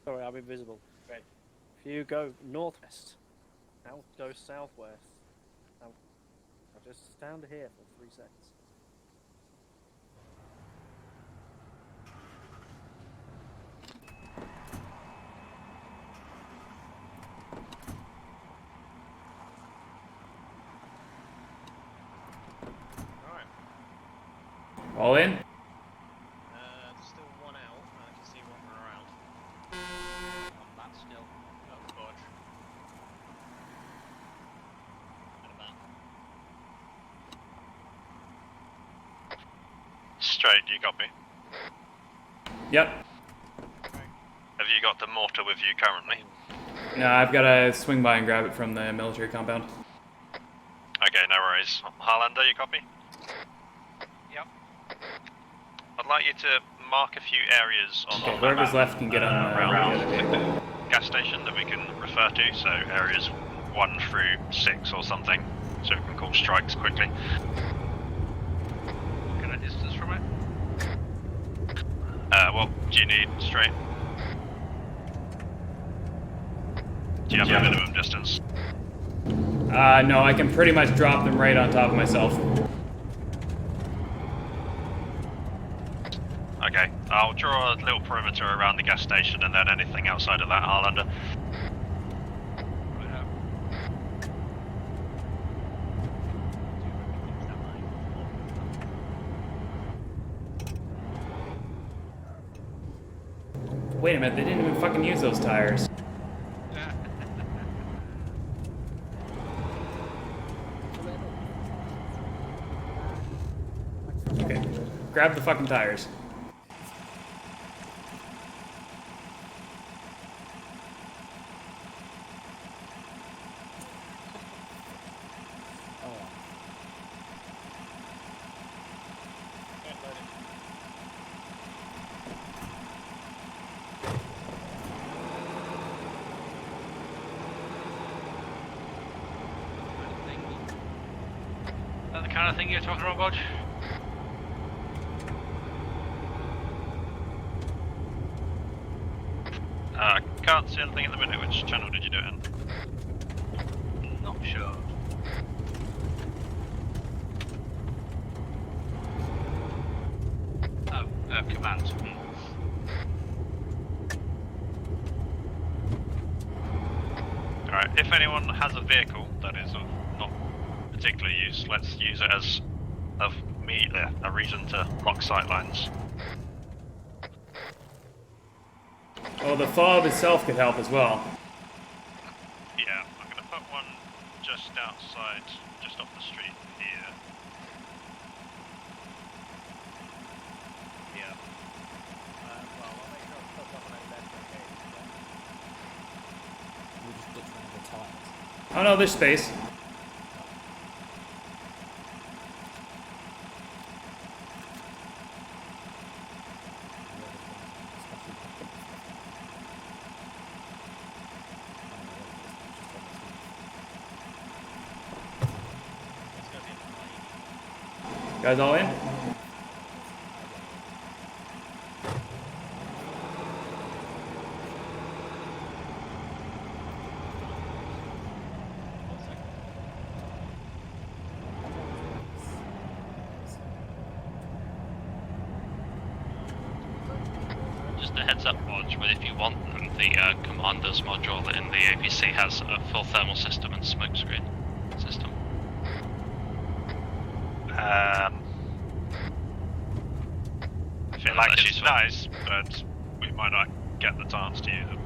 Sorry, I'm invisible. Great. If you go northwest, now go southwest. Now just stand here for 3 seconds. All in? There's still one out, and I can see one run around. On that still. Don't budge. And about. Straight, you copy? Yep. Have you got the mortar with you currently? No, I've got to swing by and grab it from the military compound. Okay, no worries. Harlander, you copy? Yep. I'd like you to mark a few areas on Okay, the whoever's map, left can get on around the other vehicle. the gas station that we can refer to, so areas 1 through 6 or something, so we can call strikes quickly. What kind of distance from it? What do you need, straight? Do you have a minimum distance? No, I can pretty much drop them right on top of myself. Okay, I'll draw a little perimeter around the gas station and then anything outside of that, Harlander. Wait a minute, they didn't even fucking use those tires. Okay, grab the fucking tires. Is that the kind of thing you're talking about, Bodge? Can't see anything at the minute. Which channel did you do it in? Not sure. Oh, command. Alright, if anyone has a vehicle that is of not particular use, let's use it as a reason to lock sightlines. Oh, the fob itself could help as well. Yeah, I'm going to put one just outside, just off the street here. Yeah. Well, I'll make sure I've put one on left okay. We just ditch one of the tires. Oh no, there's space. Guys all in? Just a heads up, Bodge, but if you want them, the commander's module in the APC has a full thermal system and smoke screen system. I feel like it's nice, but we might not get the chance to use it.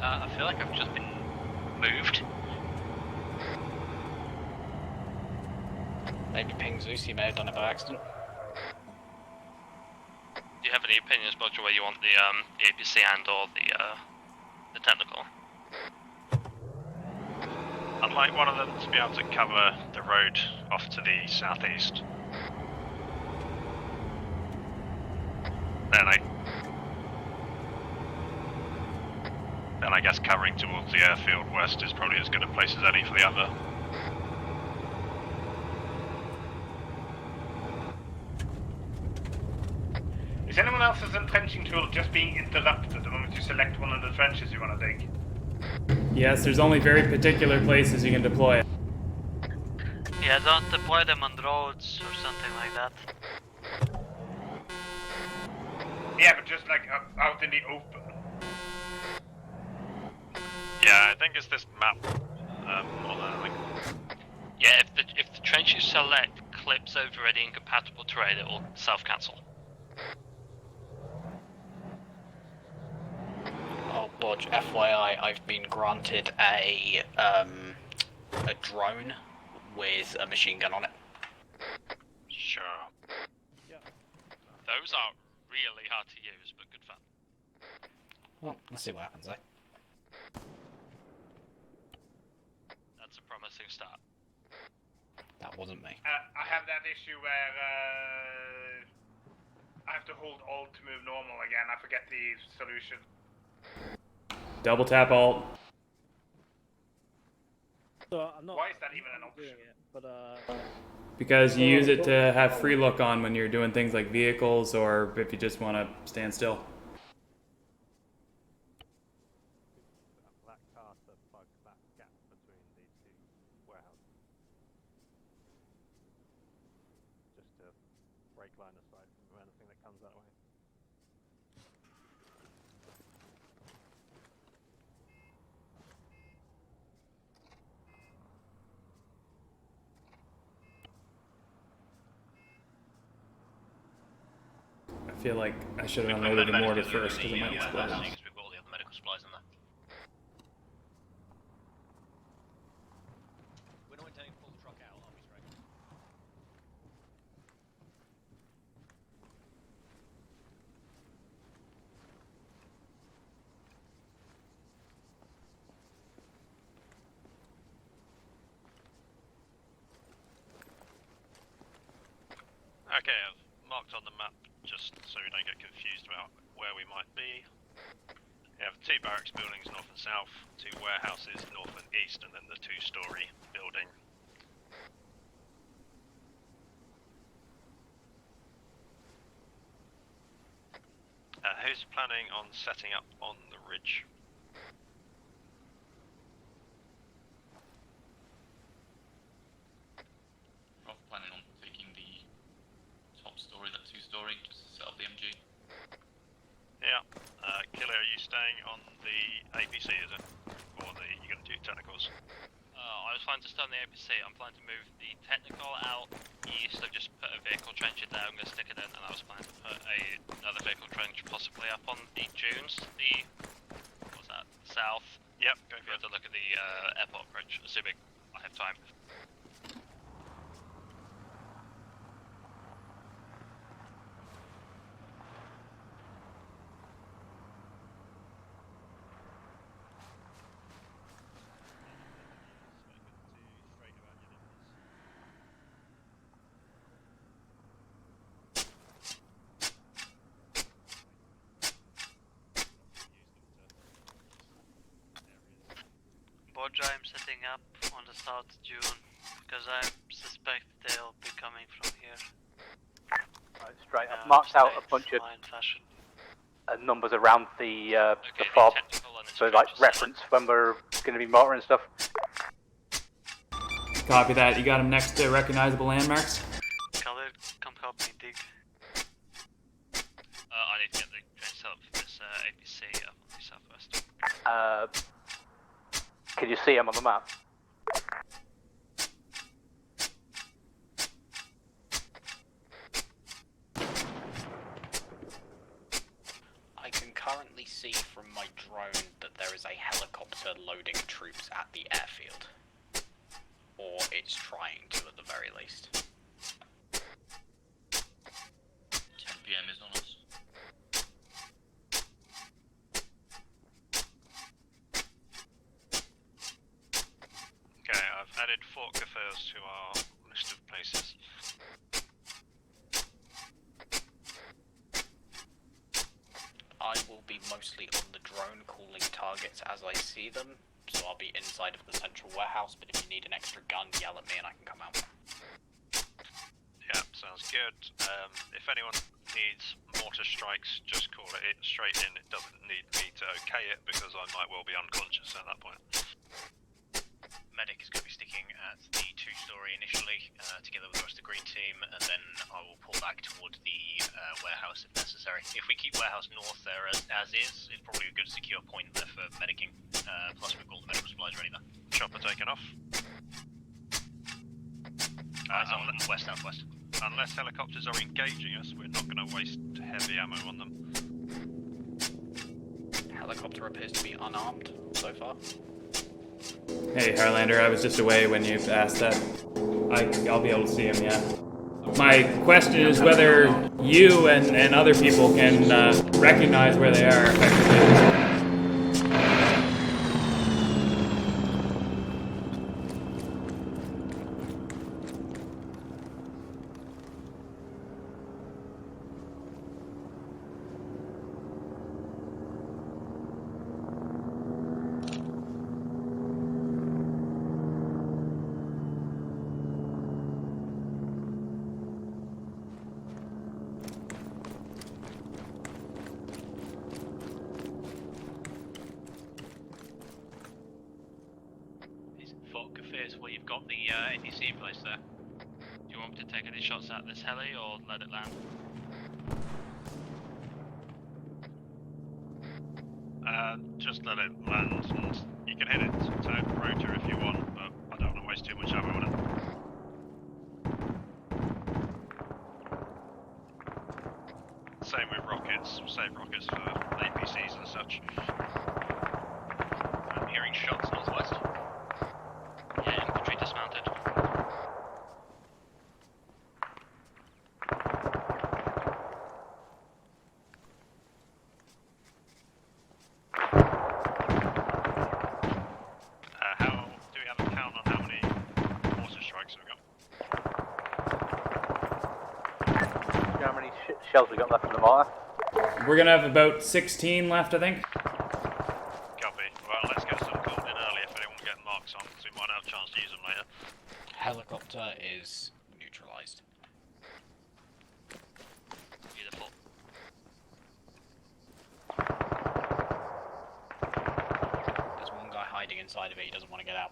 I feel like I've just been moved. Maybe Ping Zeus, you may have done it by accident. Do you have any opinions, Bodge, where you want the APC and or the technical? I'd like one of them to be able to cover the road off to the southeast. Then I guess covering towards the airfield west is probably as good a place as any for the other. Is anyone else's entrenching tool just being interrupted the moment you select one of the trenches you want to dig? Yes, there's only very particular places you can deploy it. Yeah, don't deploy them on roads or something like that. Yeah, but just like out in the open. Yeah, I think it's this map. Yeah, if the trench you select clips over any incompatible terrain, it will self-cancel. Oh, Bodge, FYI, I've been granted a drone with a machine gun on it. Sure. Yeah. Those are really hard to use, but good fun. Well, let's see what happens, eh? That's a promising start. That wasn't me. I have that issue where I have to hold Alt to move normal again. I forget the solution. Double tap Alt. So I'm not. Why is that even an option? Doing it, but Because you use it to have free look on when you're doing things like vehicles or if you just want to stand still. That car to plug that gap between the two warehouses. Just to break line of sight from anything that comes that way. I feel like I should have unloaded the mortar first because it might explode. We've got all the other medical supplies in there. We're not intending to pull the truck out, are we, Straight? Okay, I've marked on the map just so we don't get confused about where we might be. We have 2 barracks buildings north and south, 2 warehouses north and east, and then the 2-story building. Who's planning on setting up on the ridge? Rob planning on taking the top story, that 2-story, just to set up the MG. Yeah. Killer, are you staying on the APC, is it? Or you're going to do technicals? I was planning to start on the APC. I'm planning to move the technical out east. I've just put a vehicle trench in there. I'm going to stick it in, and I was planning to put another vehicle trench possibly up on the dunes. What's that? South. Yep, go for it. To look at the airport bridge, assuming I have time. Bodge, I'm setting up on the South Dune because I suspect they'll be coming from here. Right, Straight. I've marked out a bunch of numbers around the fob, so like reference when we're going to be mortaring stuff. Copy that. You got them next to recognizable landmarks? Khalid, come help me dig. I need to get the train set up for this APC up on the southwest. Can you see them on the map? I can currently see from my drone that there is a helicopter loading troops at the airfield. Or it's trying to at the very least. 10 PM is on us. Okay, I've added Fort Cathars to our list of places. I will be mostly on the drone calling targets as I see them, so I'll be inside of the central warehouse, but if you need an extra gun, yell at me and I can come out. Yeah, sounds good. If anyone needs mortar strikes, just call it straight in. It doesn't need me to okay it because I might well be unconscious at that point. Medic is going to be sticking at the 2-story initially, together with the rest of the green team, and then I will pull back toward the warehouse if necessary. If we keep warehouse north there as is, it's probably a good secure point there for medicing. Plus we've got the medical supplies ready there. Chopper taken off. West-southwest. Unless helicopters are engaging us, we're not going to waste heavy ammo on them. Helicopter appears to be unarmed so far. Hey, Harlander, I was just away when you asked that. I'll be able to see him, yeah. My question is whether you and other people can recognize where they are effectively. Well, you've got the NDC in place there. Do you want me to take any shots at this heli or let it land? Just let it land, and you can hit it to rotor if you want, but I don't want to waste too much ammo on it. Same with rockets. Save rockets for APCs and such. I'm hearing shots northwest. Yeah, infantry dismounted. Do we have a count on how many mortar strikes we've got? Do you know how many shells we got left in the mortar? We're gonna have about 16 left, I think. Copy. Well, let's get some called in early if anyone get marks on, because we might have a chance to use them later. Helicopter is neutralized. Beautiful. There's one guy hiding inside of it, he doesn't want to get out.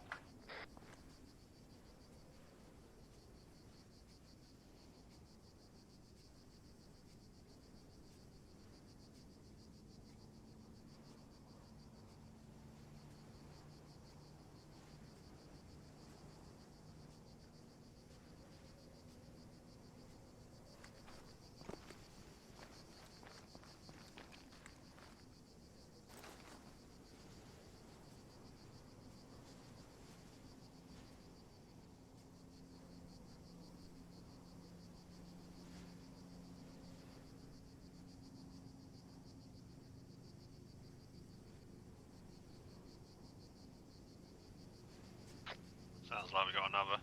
Sounds like we got another.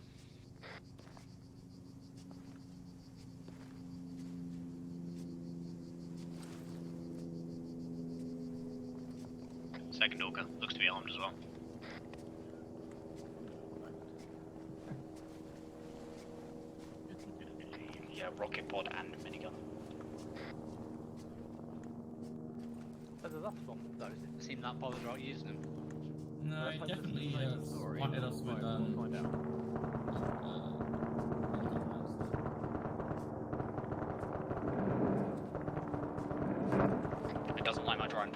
Second Orca looks to be armed as well. Yeah, rocket pod and minigun. Whether that's one, though, does it seem that bothered about using them? No, it definitely spotted us with we'll find out. It doesn't like my drone.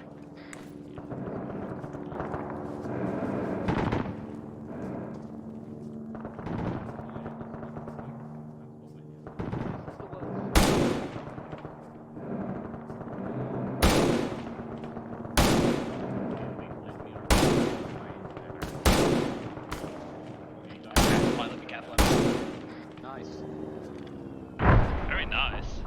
Nice. Very nice.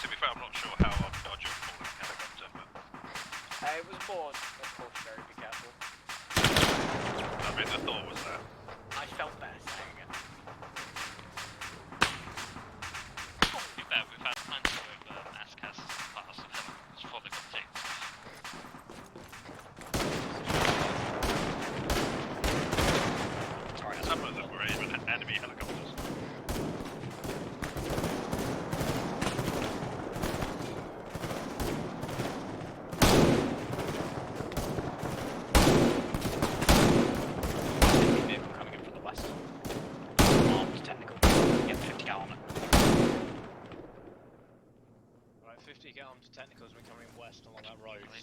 To be fair, I'm not sure how I'd dodge a falling helicopter, but... It was more precautionary, be careful. I mean, the thought was there. I felt better saying it. To be fair, we've had plenty of ASCAS parts of helicopters before they got ticked. Sorry,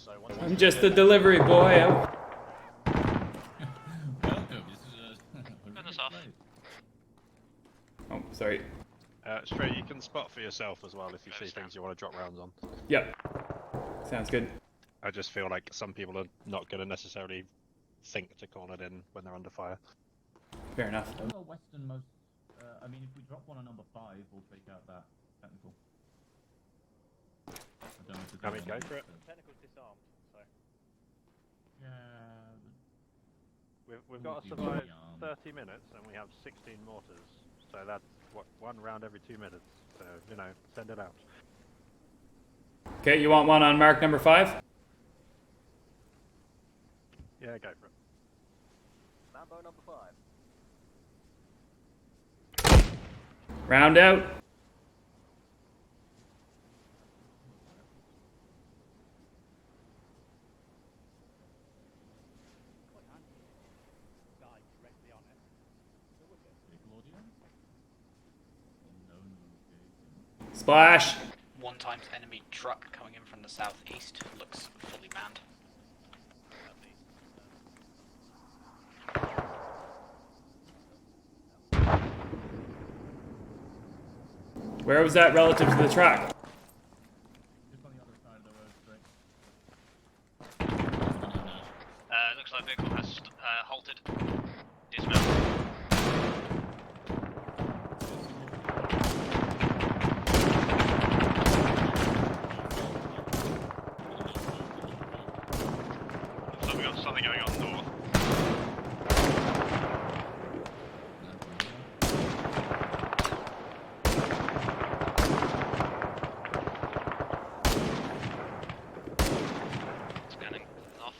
So once I'm just the delivery boy. Welcome. This is Goodness off. Oh, sorry. Straight, you can spot for yourself as well if you see things you want to drop rounds on. Yep. Sounds good. I just feel like some people are not going to necessarily think to corner in when they're under fire. Fair enough. westernmost. I mean, if we drop one on number 5, we'll take out that technical. I don't know if it's I mean, go for it. Technical's disarmed, so. Yeah. We've got to survive 30 minutes and we have 16 mortars. So that's what, 1 round every 2 minutes. So, you know, send it out. Okay, you want one on mark number 5? Yeah, go for it. Mambo number 5. Round out. Splash. 1 times enemy truck coming in from the southeast. Looks fully manned. Where was that relative to the truck? Looks like vehicle has halted. Dismount. So we got something going on north. Scanning. Off.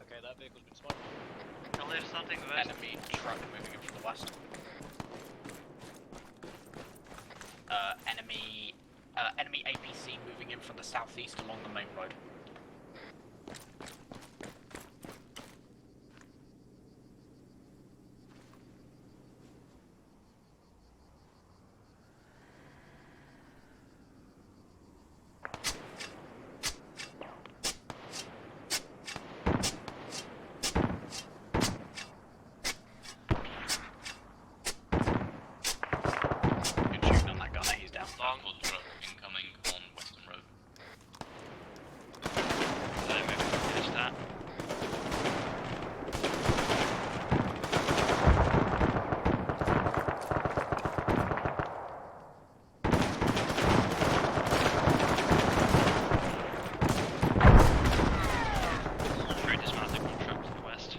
Okay, that vehicle's been spotted. There's something west. Enemy truck moving in from the west. Enemy APC moving in from the southeast along the main road. Good shooting on that gunner, he's down. Long truck incoming on Western Road. Let me finish that. Very dismounted one truck to the west.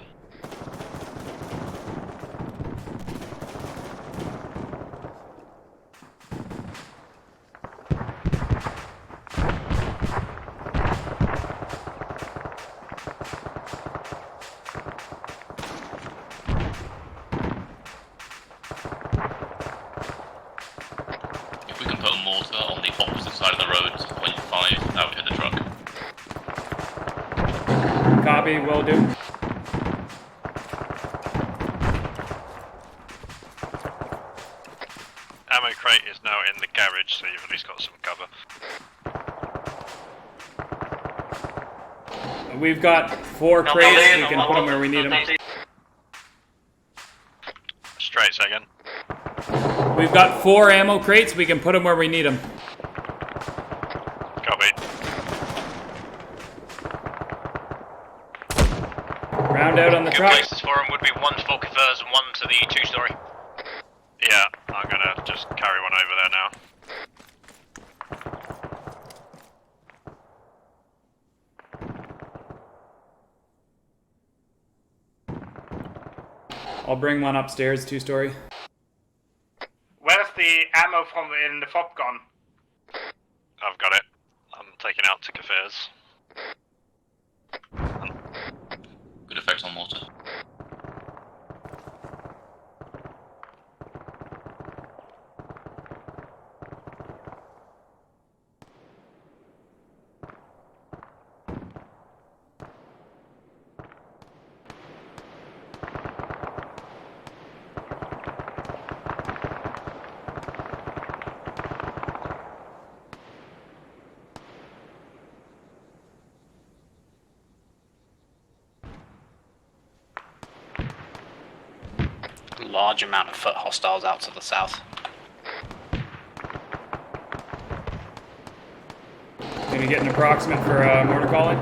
If we can put a mortar on the opposite side of the road to point 5, that would hit the truck. Copy, will do. Ammo crate is now in the garage, so you've at least got some cover. We've got 4 crates, we can put them where we need them. Straight, say again. We've got 4 ammo crates, we can put them where we need them. Copy. Round out on the Good truck. places for them would be 1 to Volkivers and 1 to the 2-story. Yeah, I'm gonna just carry one over there now. I'll bring one upstairs, 2-story. Where's the ammo from in the FOP gun? I've got it. I'm taking out to Kafirs. Good effect on mortar. large amount of foot hostiles out to the south. Can you get an approximate for mortar calling?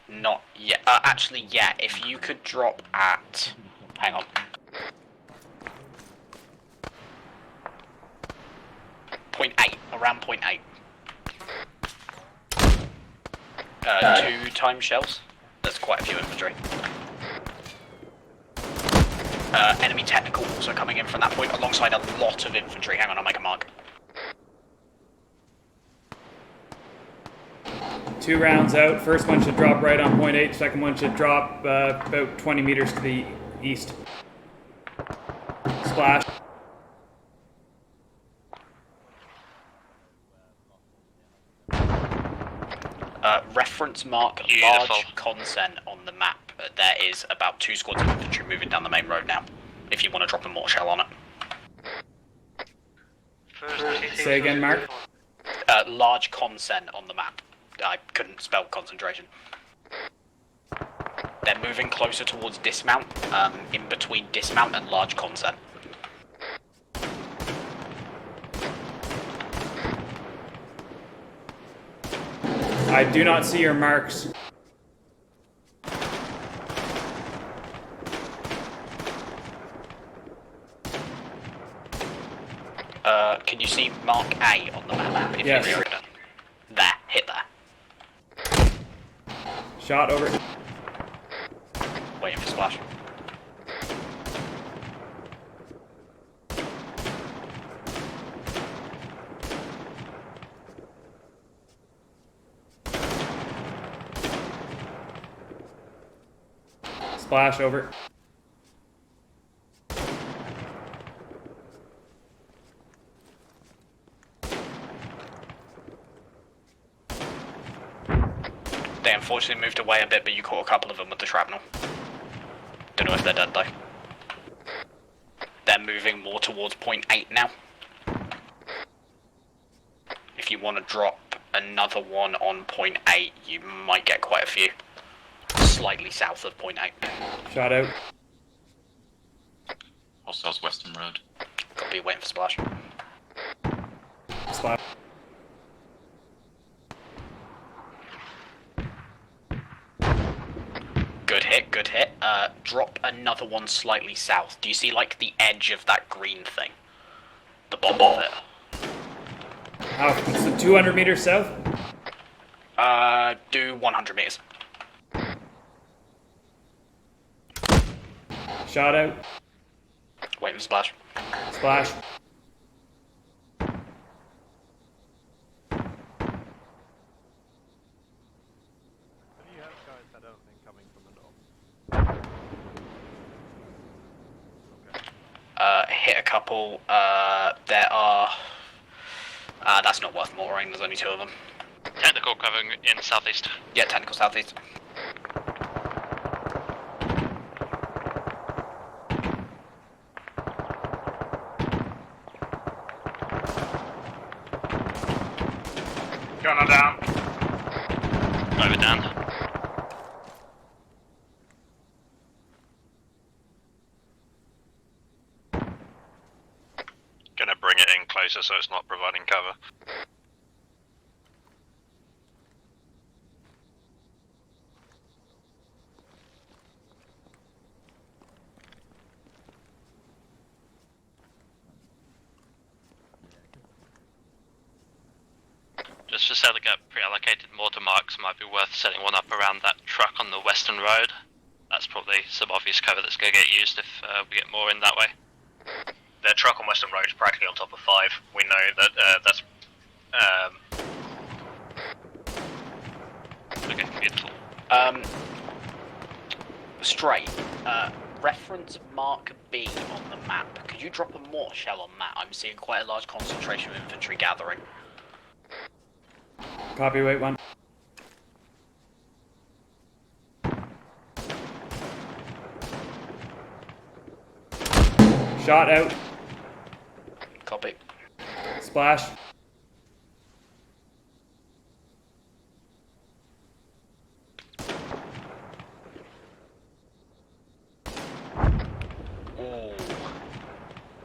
Not yet. Actually, yeah. If you could drop at, hang on. .8, around .8. 2 time shells. There's quite a few infantry. Enemy technical also coming in from that point alongside a lot of infantry. Hang on, I'll make a mark. 2 rounds out. First one should drop right on .8. Second one should drop about 20 meters to the east. Splash. Reference mark large consent on the map. There is about 2 squads of infantry moving down the main road now. If you want to drop a mortar shell on it. Say again, Mark. Large consent on the map. I couldn't spell concentration. They're moving closer towards dismount, in between dismount and large consent. I do not see your marks. Can you see mark A on the map? If yes. You're there, hit there. Shot over. Waiting for splash. Splash over. They unfortunately moved away a bit, but you caught a couple of them with the shrapnel. Don't know if they're dead though. They're moving more towards .8 now. If you want to drop another one on .8, you might get quite a few. Slightly south of .8. Shot out. Hostiles western road. Got to be waiting for splash. Splash. Good hit, good hit. Drop another one slightly south. Do you see like the edge of that green thing? The bottom of it. How? It's 200 meters south? Do 100 meters. Shot out. Waiting for splash. Splash. Hit a couple. There are. That's not worth mortaring. There's only 2 of them. Technical covering in southeast. Yeah, technical southeast. Gunner down. Over down. Gonna bring it in closer so it's not providing cover. Just for setting up pre-allocated mortar marks, might be worth setting one up around that truck on the western road. That's probably some obvious cover that's going to get used if we get more in that way. The truck on Western Road is practically on top of 5. We know that that's... Okay, beautiful. Stray, reference mark B on the map. Could you drop a mortar shell on that? I'm seeing quite a large concentration of infantry gathering. Copy, wait 1. Shot out. Copy. Splash.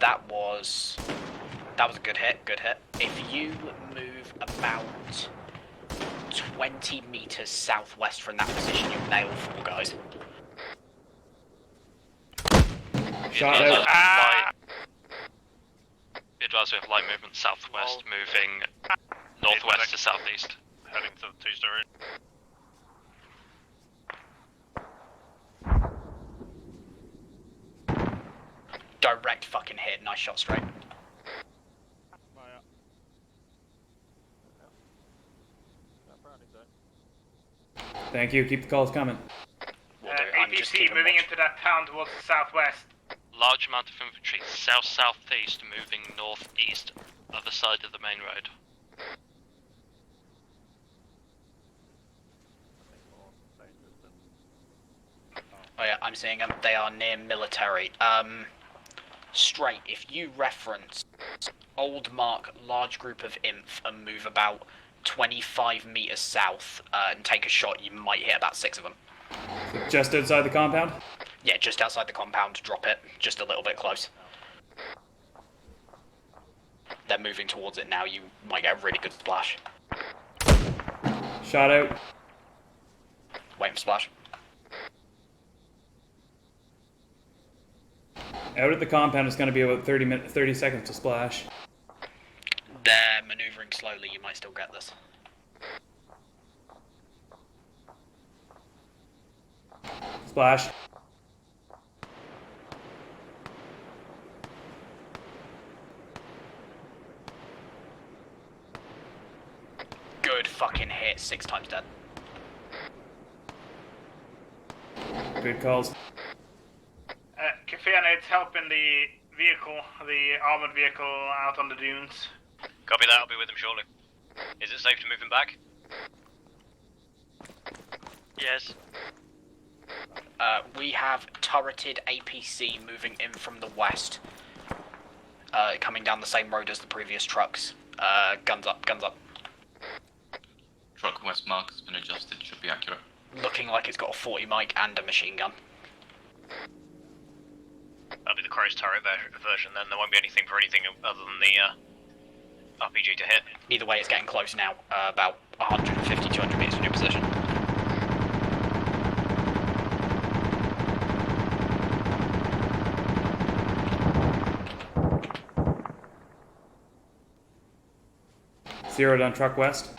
That was a good hit. Good hit. If you move about 20 meters southwest from that position, you'll nail 4 guys. Shot out. Be advised we have light movement southwest, moving northwest to southeast. Heading to the 2-story. Direct fucking hit. Nice shot straight. Thank you. Keep the calls coming. APC moving into that town towards the southwest. Large amount of infantry south-southeast, moving northeast, other side of the main road. Oh yeah, I'm seeing them. They are near military. Straight, if you reference old mark, large group of inf, and move about 25 meters south and take a shot, you might hit about 6 of them. Just outside the compound? Yeah, just outside the compound, drop it, just a little bit close. They're moving towards it now, you might get a really good splash. Shot out. Wait for splash. Out at the compound, it's going to be about 30 seconds to splash. They're maneuvering slowly, you might still get this. Splash. Good fucking hit, 6 times dead. Good calls. Kafia needs help in the vehicle, the armored vehicle out on the dunes. Copy that, I'll be with him shortly. Is it safe to move him back? Yes. We have turreted APC moving in from the west. Coming down the same road as the previous trucks. Guns up, guns up. Truck west mark has been adjusted, should be accurate. Looking like it's got a 40 mic and a machine gun. That'll be the Crow's turret version then, there won't be anything for anything other than the RPG to hit. Either way, it's getting close now, about 150, 200 meters from your position. Zeroed on truck west.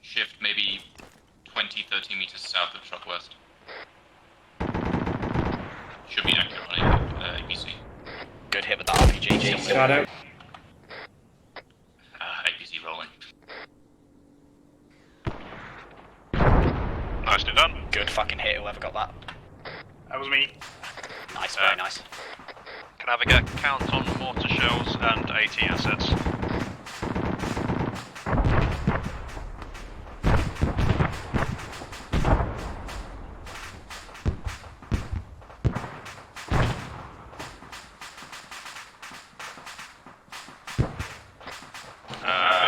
Shift maybe 20, 30 meters south of truck west. Should be accurate on APC. Good hit with the RPG. Shot out. APC rolling. Nicely done. Good fucking hit, whoever got that. That was me. Nice, very nice. Can I have a get count on mortar shells and AT assets?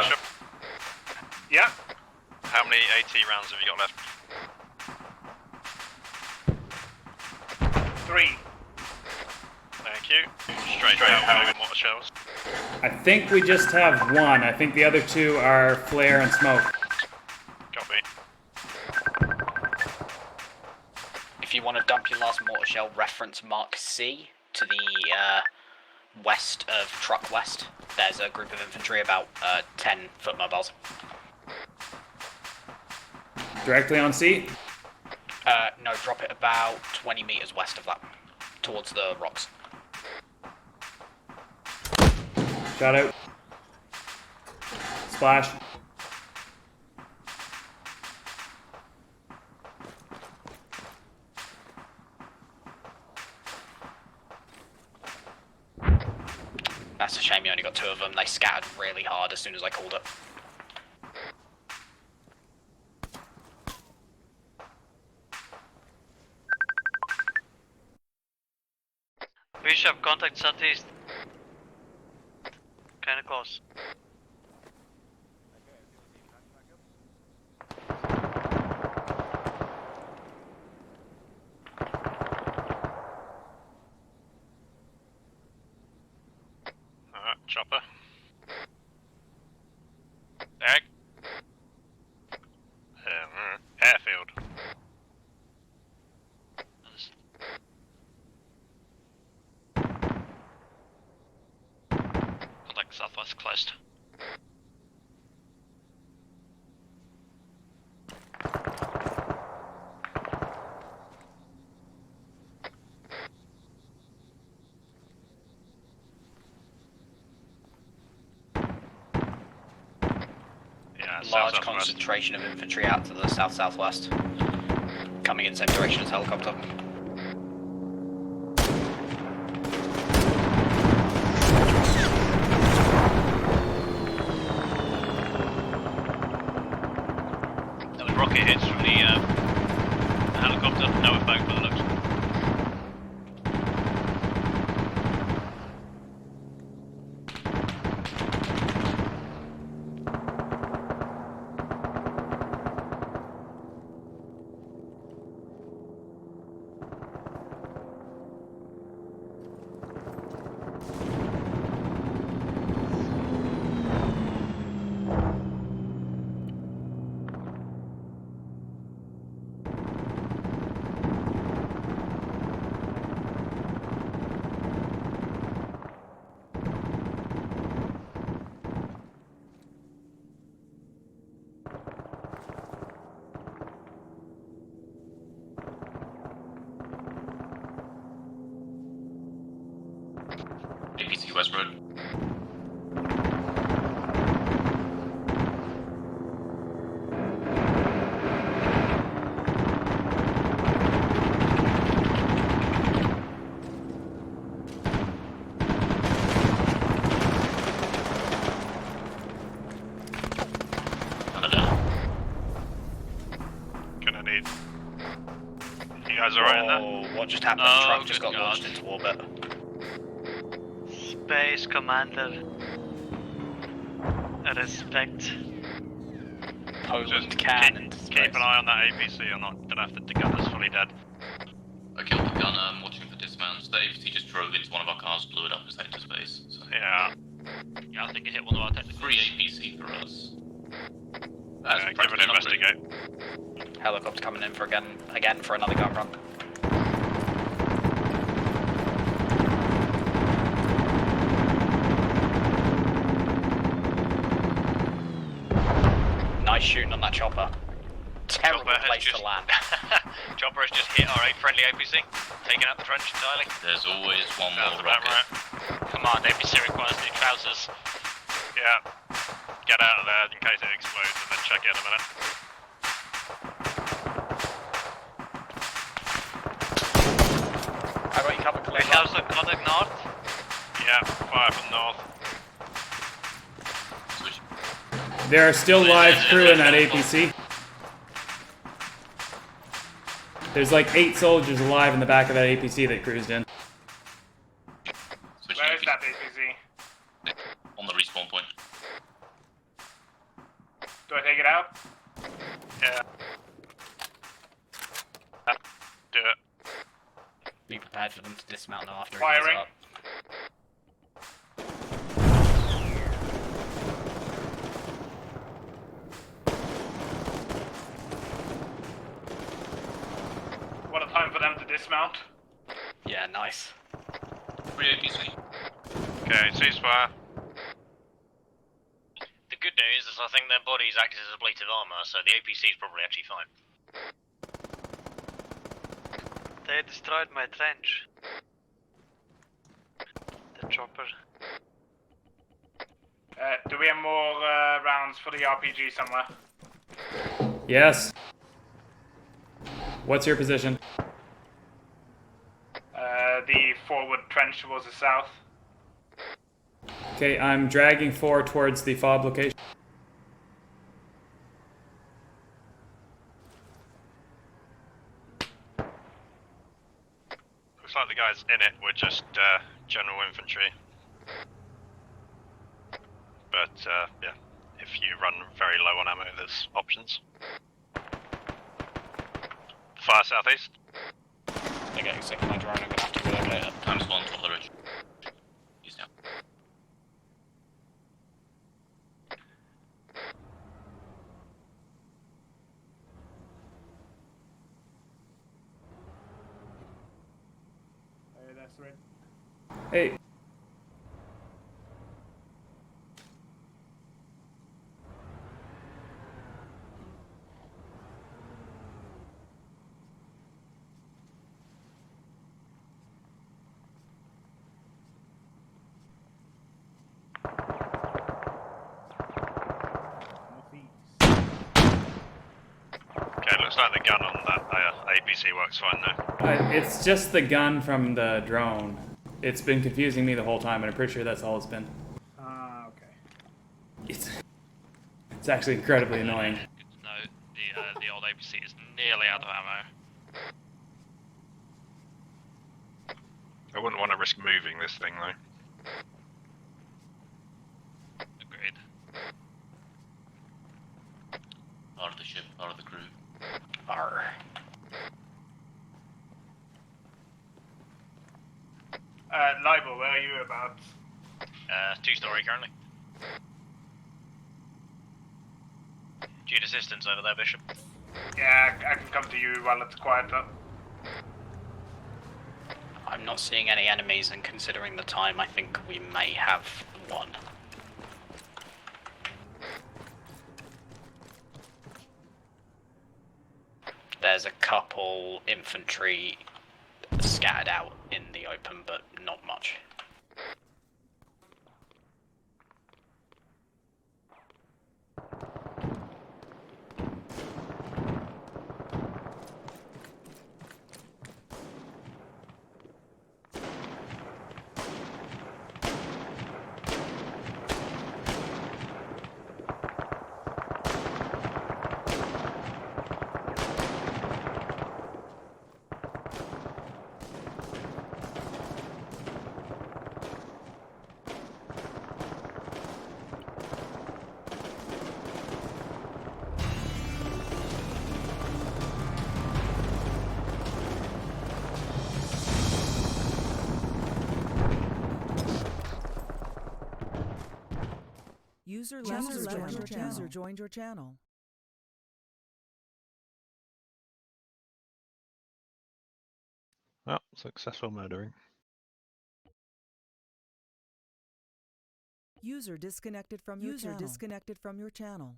Bishop? Yeah? How many AT rounds have you got left? 3. Thank you. Straight out with mortar shells. I think we just have one. I think the other 2 are flare and smoke. Copy. If you want to dump your last mortar shell, reference Mark C to the west of truck west. There's a group of infantry, about 10 foot mobiles. Directly on C? No, drop it about 20 meters west of that, towards the rocks. Shot out. Splash. That's a shame you only got 2 of them. They scattered really hard as soon as I called it. Bishop, contact southeast. Kinda close. Chopper. Eric? Airfield. Contact southwest closed. Large concentration of infantry out to the south-southwest. Coming in the same direction as helicopter. That was rocket hits from the helicopter. No effect by the looks. APC West Road. Gonna need. You guys alright in there? Oh, what just happened? The truck just got launched into orbit. Space Commander. Respect. Poland can. Keep an eye on that APC or not. Don't have the gunner's fully dead. I killed the gunner, I'm watching for dismounts. The APC just drove into one of our cars, blew it up as into space. So. Yeah. Yeah, I think it hit one of our technicals. Free APC for us. Give it an investigate. Helicopter coming in for again for another gun run. Nice shooting on that chopper. Terrible place to land. Chopper has just hit our friendly APC, taking out the trench entirely. There's always one Sounds more about rocket. right. Command, APC requires new trousers. Yeah. Get out of there in case it explodes and then check it in a minute. I got you covered, clear. How's the contact north? Yeah, fire from north. There are still live crew in that APC. There's like 8 soldiers alive in the back of that APC that cruised in. Where is that APC? On the respawn point. Do I take it out? Yeah. Do it. Be prepared for them to dismount now after Firing. it goes up. What a time for them to dismount. Yeah, nice. Free APC. Okay, ceasefire. The good news is I think their bodies act as ablative armor, so the APC is probably actually fine. They destroyed my trench. The chopper. Do we have more rounds for the RPG somewhere? Yes. What's your position? The forward trench towards the south. Okay, I'm dragging 4 towards the fob location. Looks like the guys in it were just general infantry. But yeah, if you run very low on ammo, there's options. Fire southeast. They're getting sick of my drone, I'm gonna have to reload later. Times 1 top of the ridge. He's down. ready. Hey. Okay, looks like the gun on that APC works fine now. It's just the gun from the drone. It's been confusing me the whole time, and I'm pretty sure that's all it's been. Ah, okay. It's actually incredibly annoying. Good to know the old APC is nearly out of ammo. I wouldn't want to risk moving this thing though. Agreed. Part of the ship, part of the crew. Arr. Libo, where are you about? 2-story currently. Do you need assistance over there, Bishop? Yeah, I can come to you while it's quieter. I'm not seeing any enemies, and considering the time, I think we may have one. There's a couple infantry scattered out in the open, but not much. User joined your channel. Oh, successful murdering. User disconnected from your channel.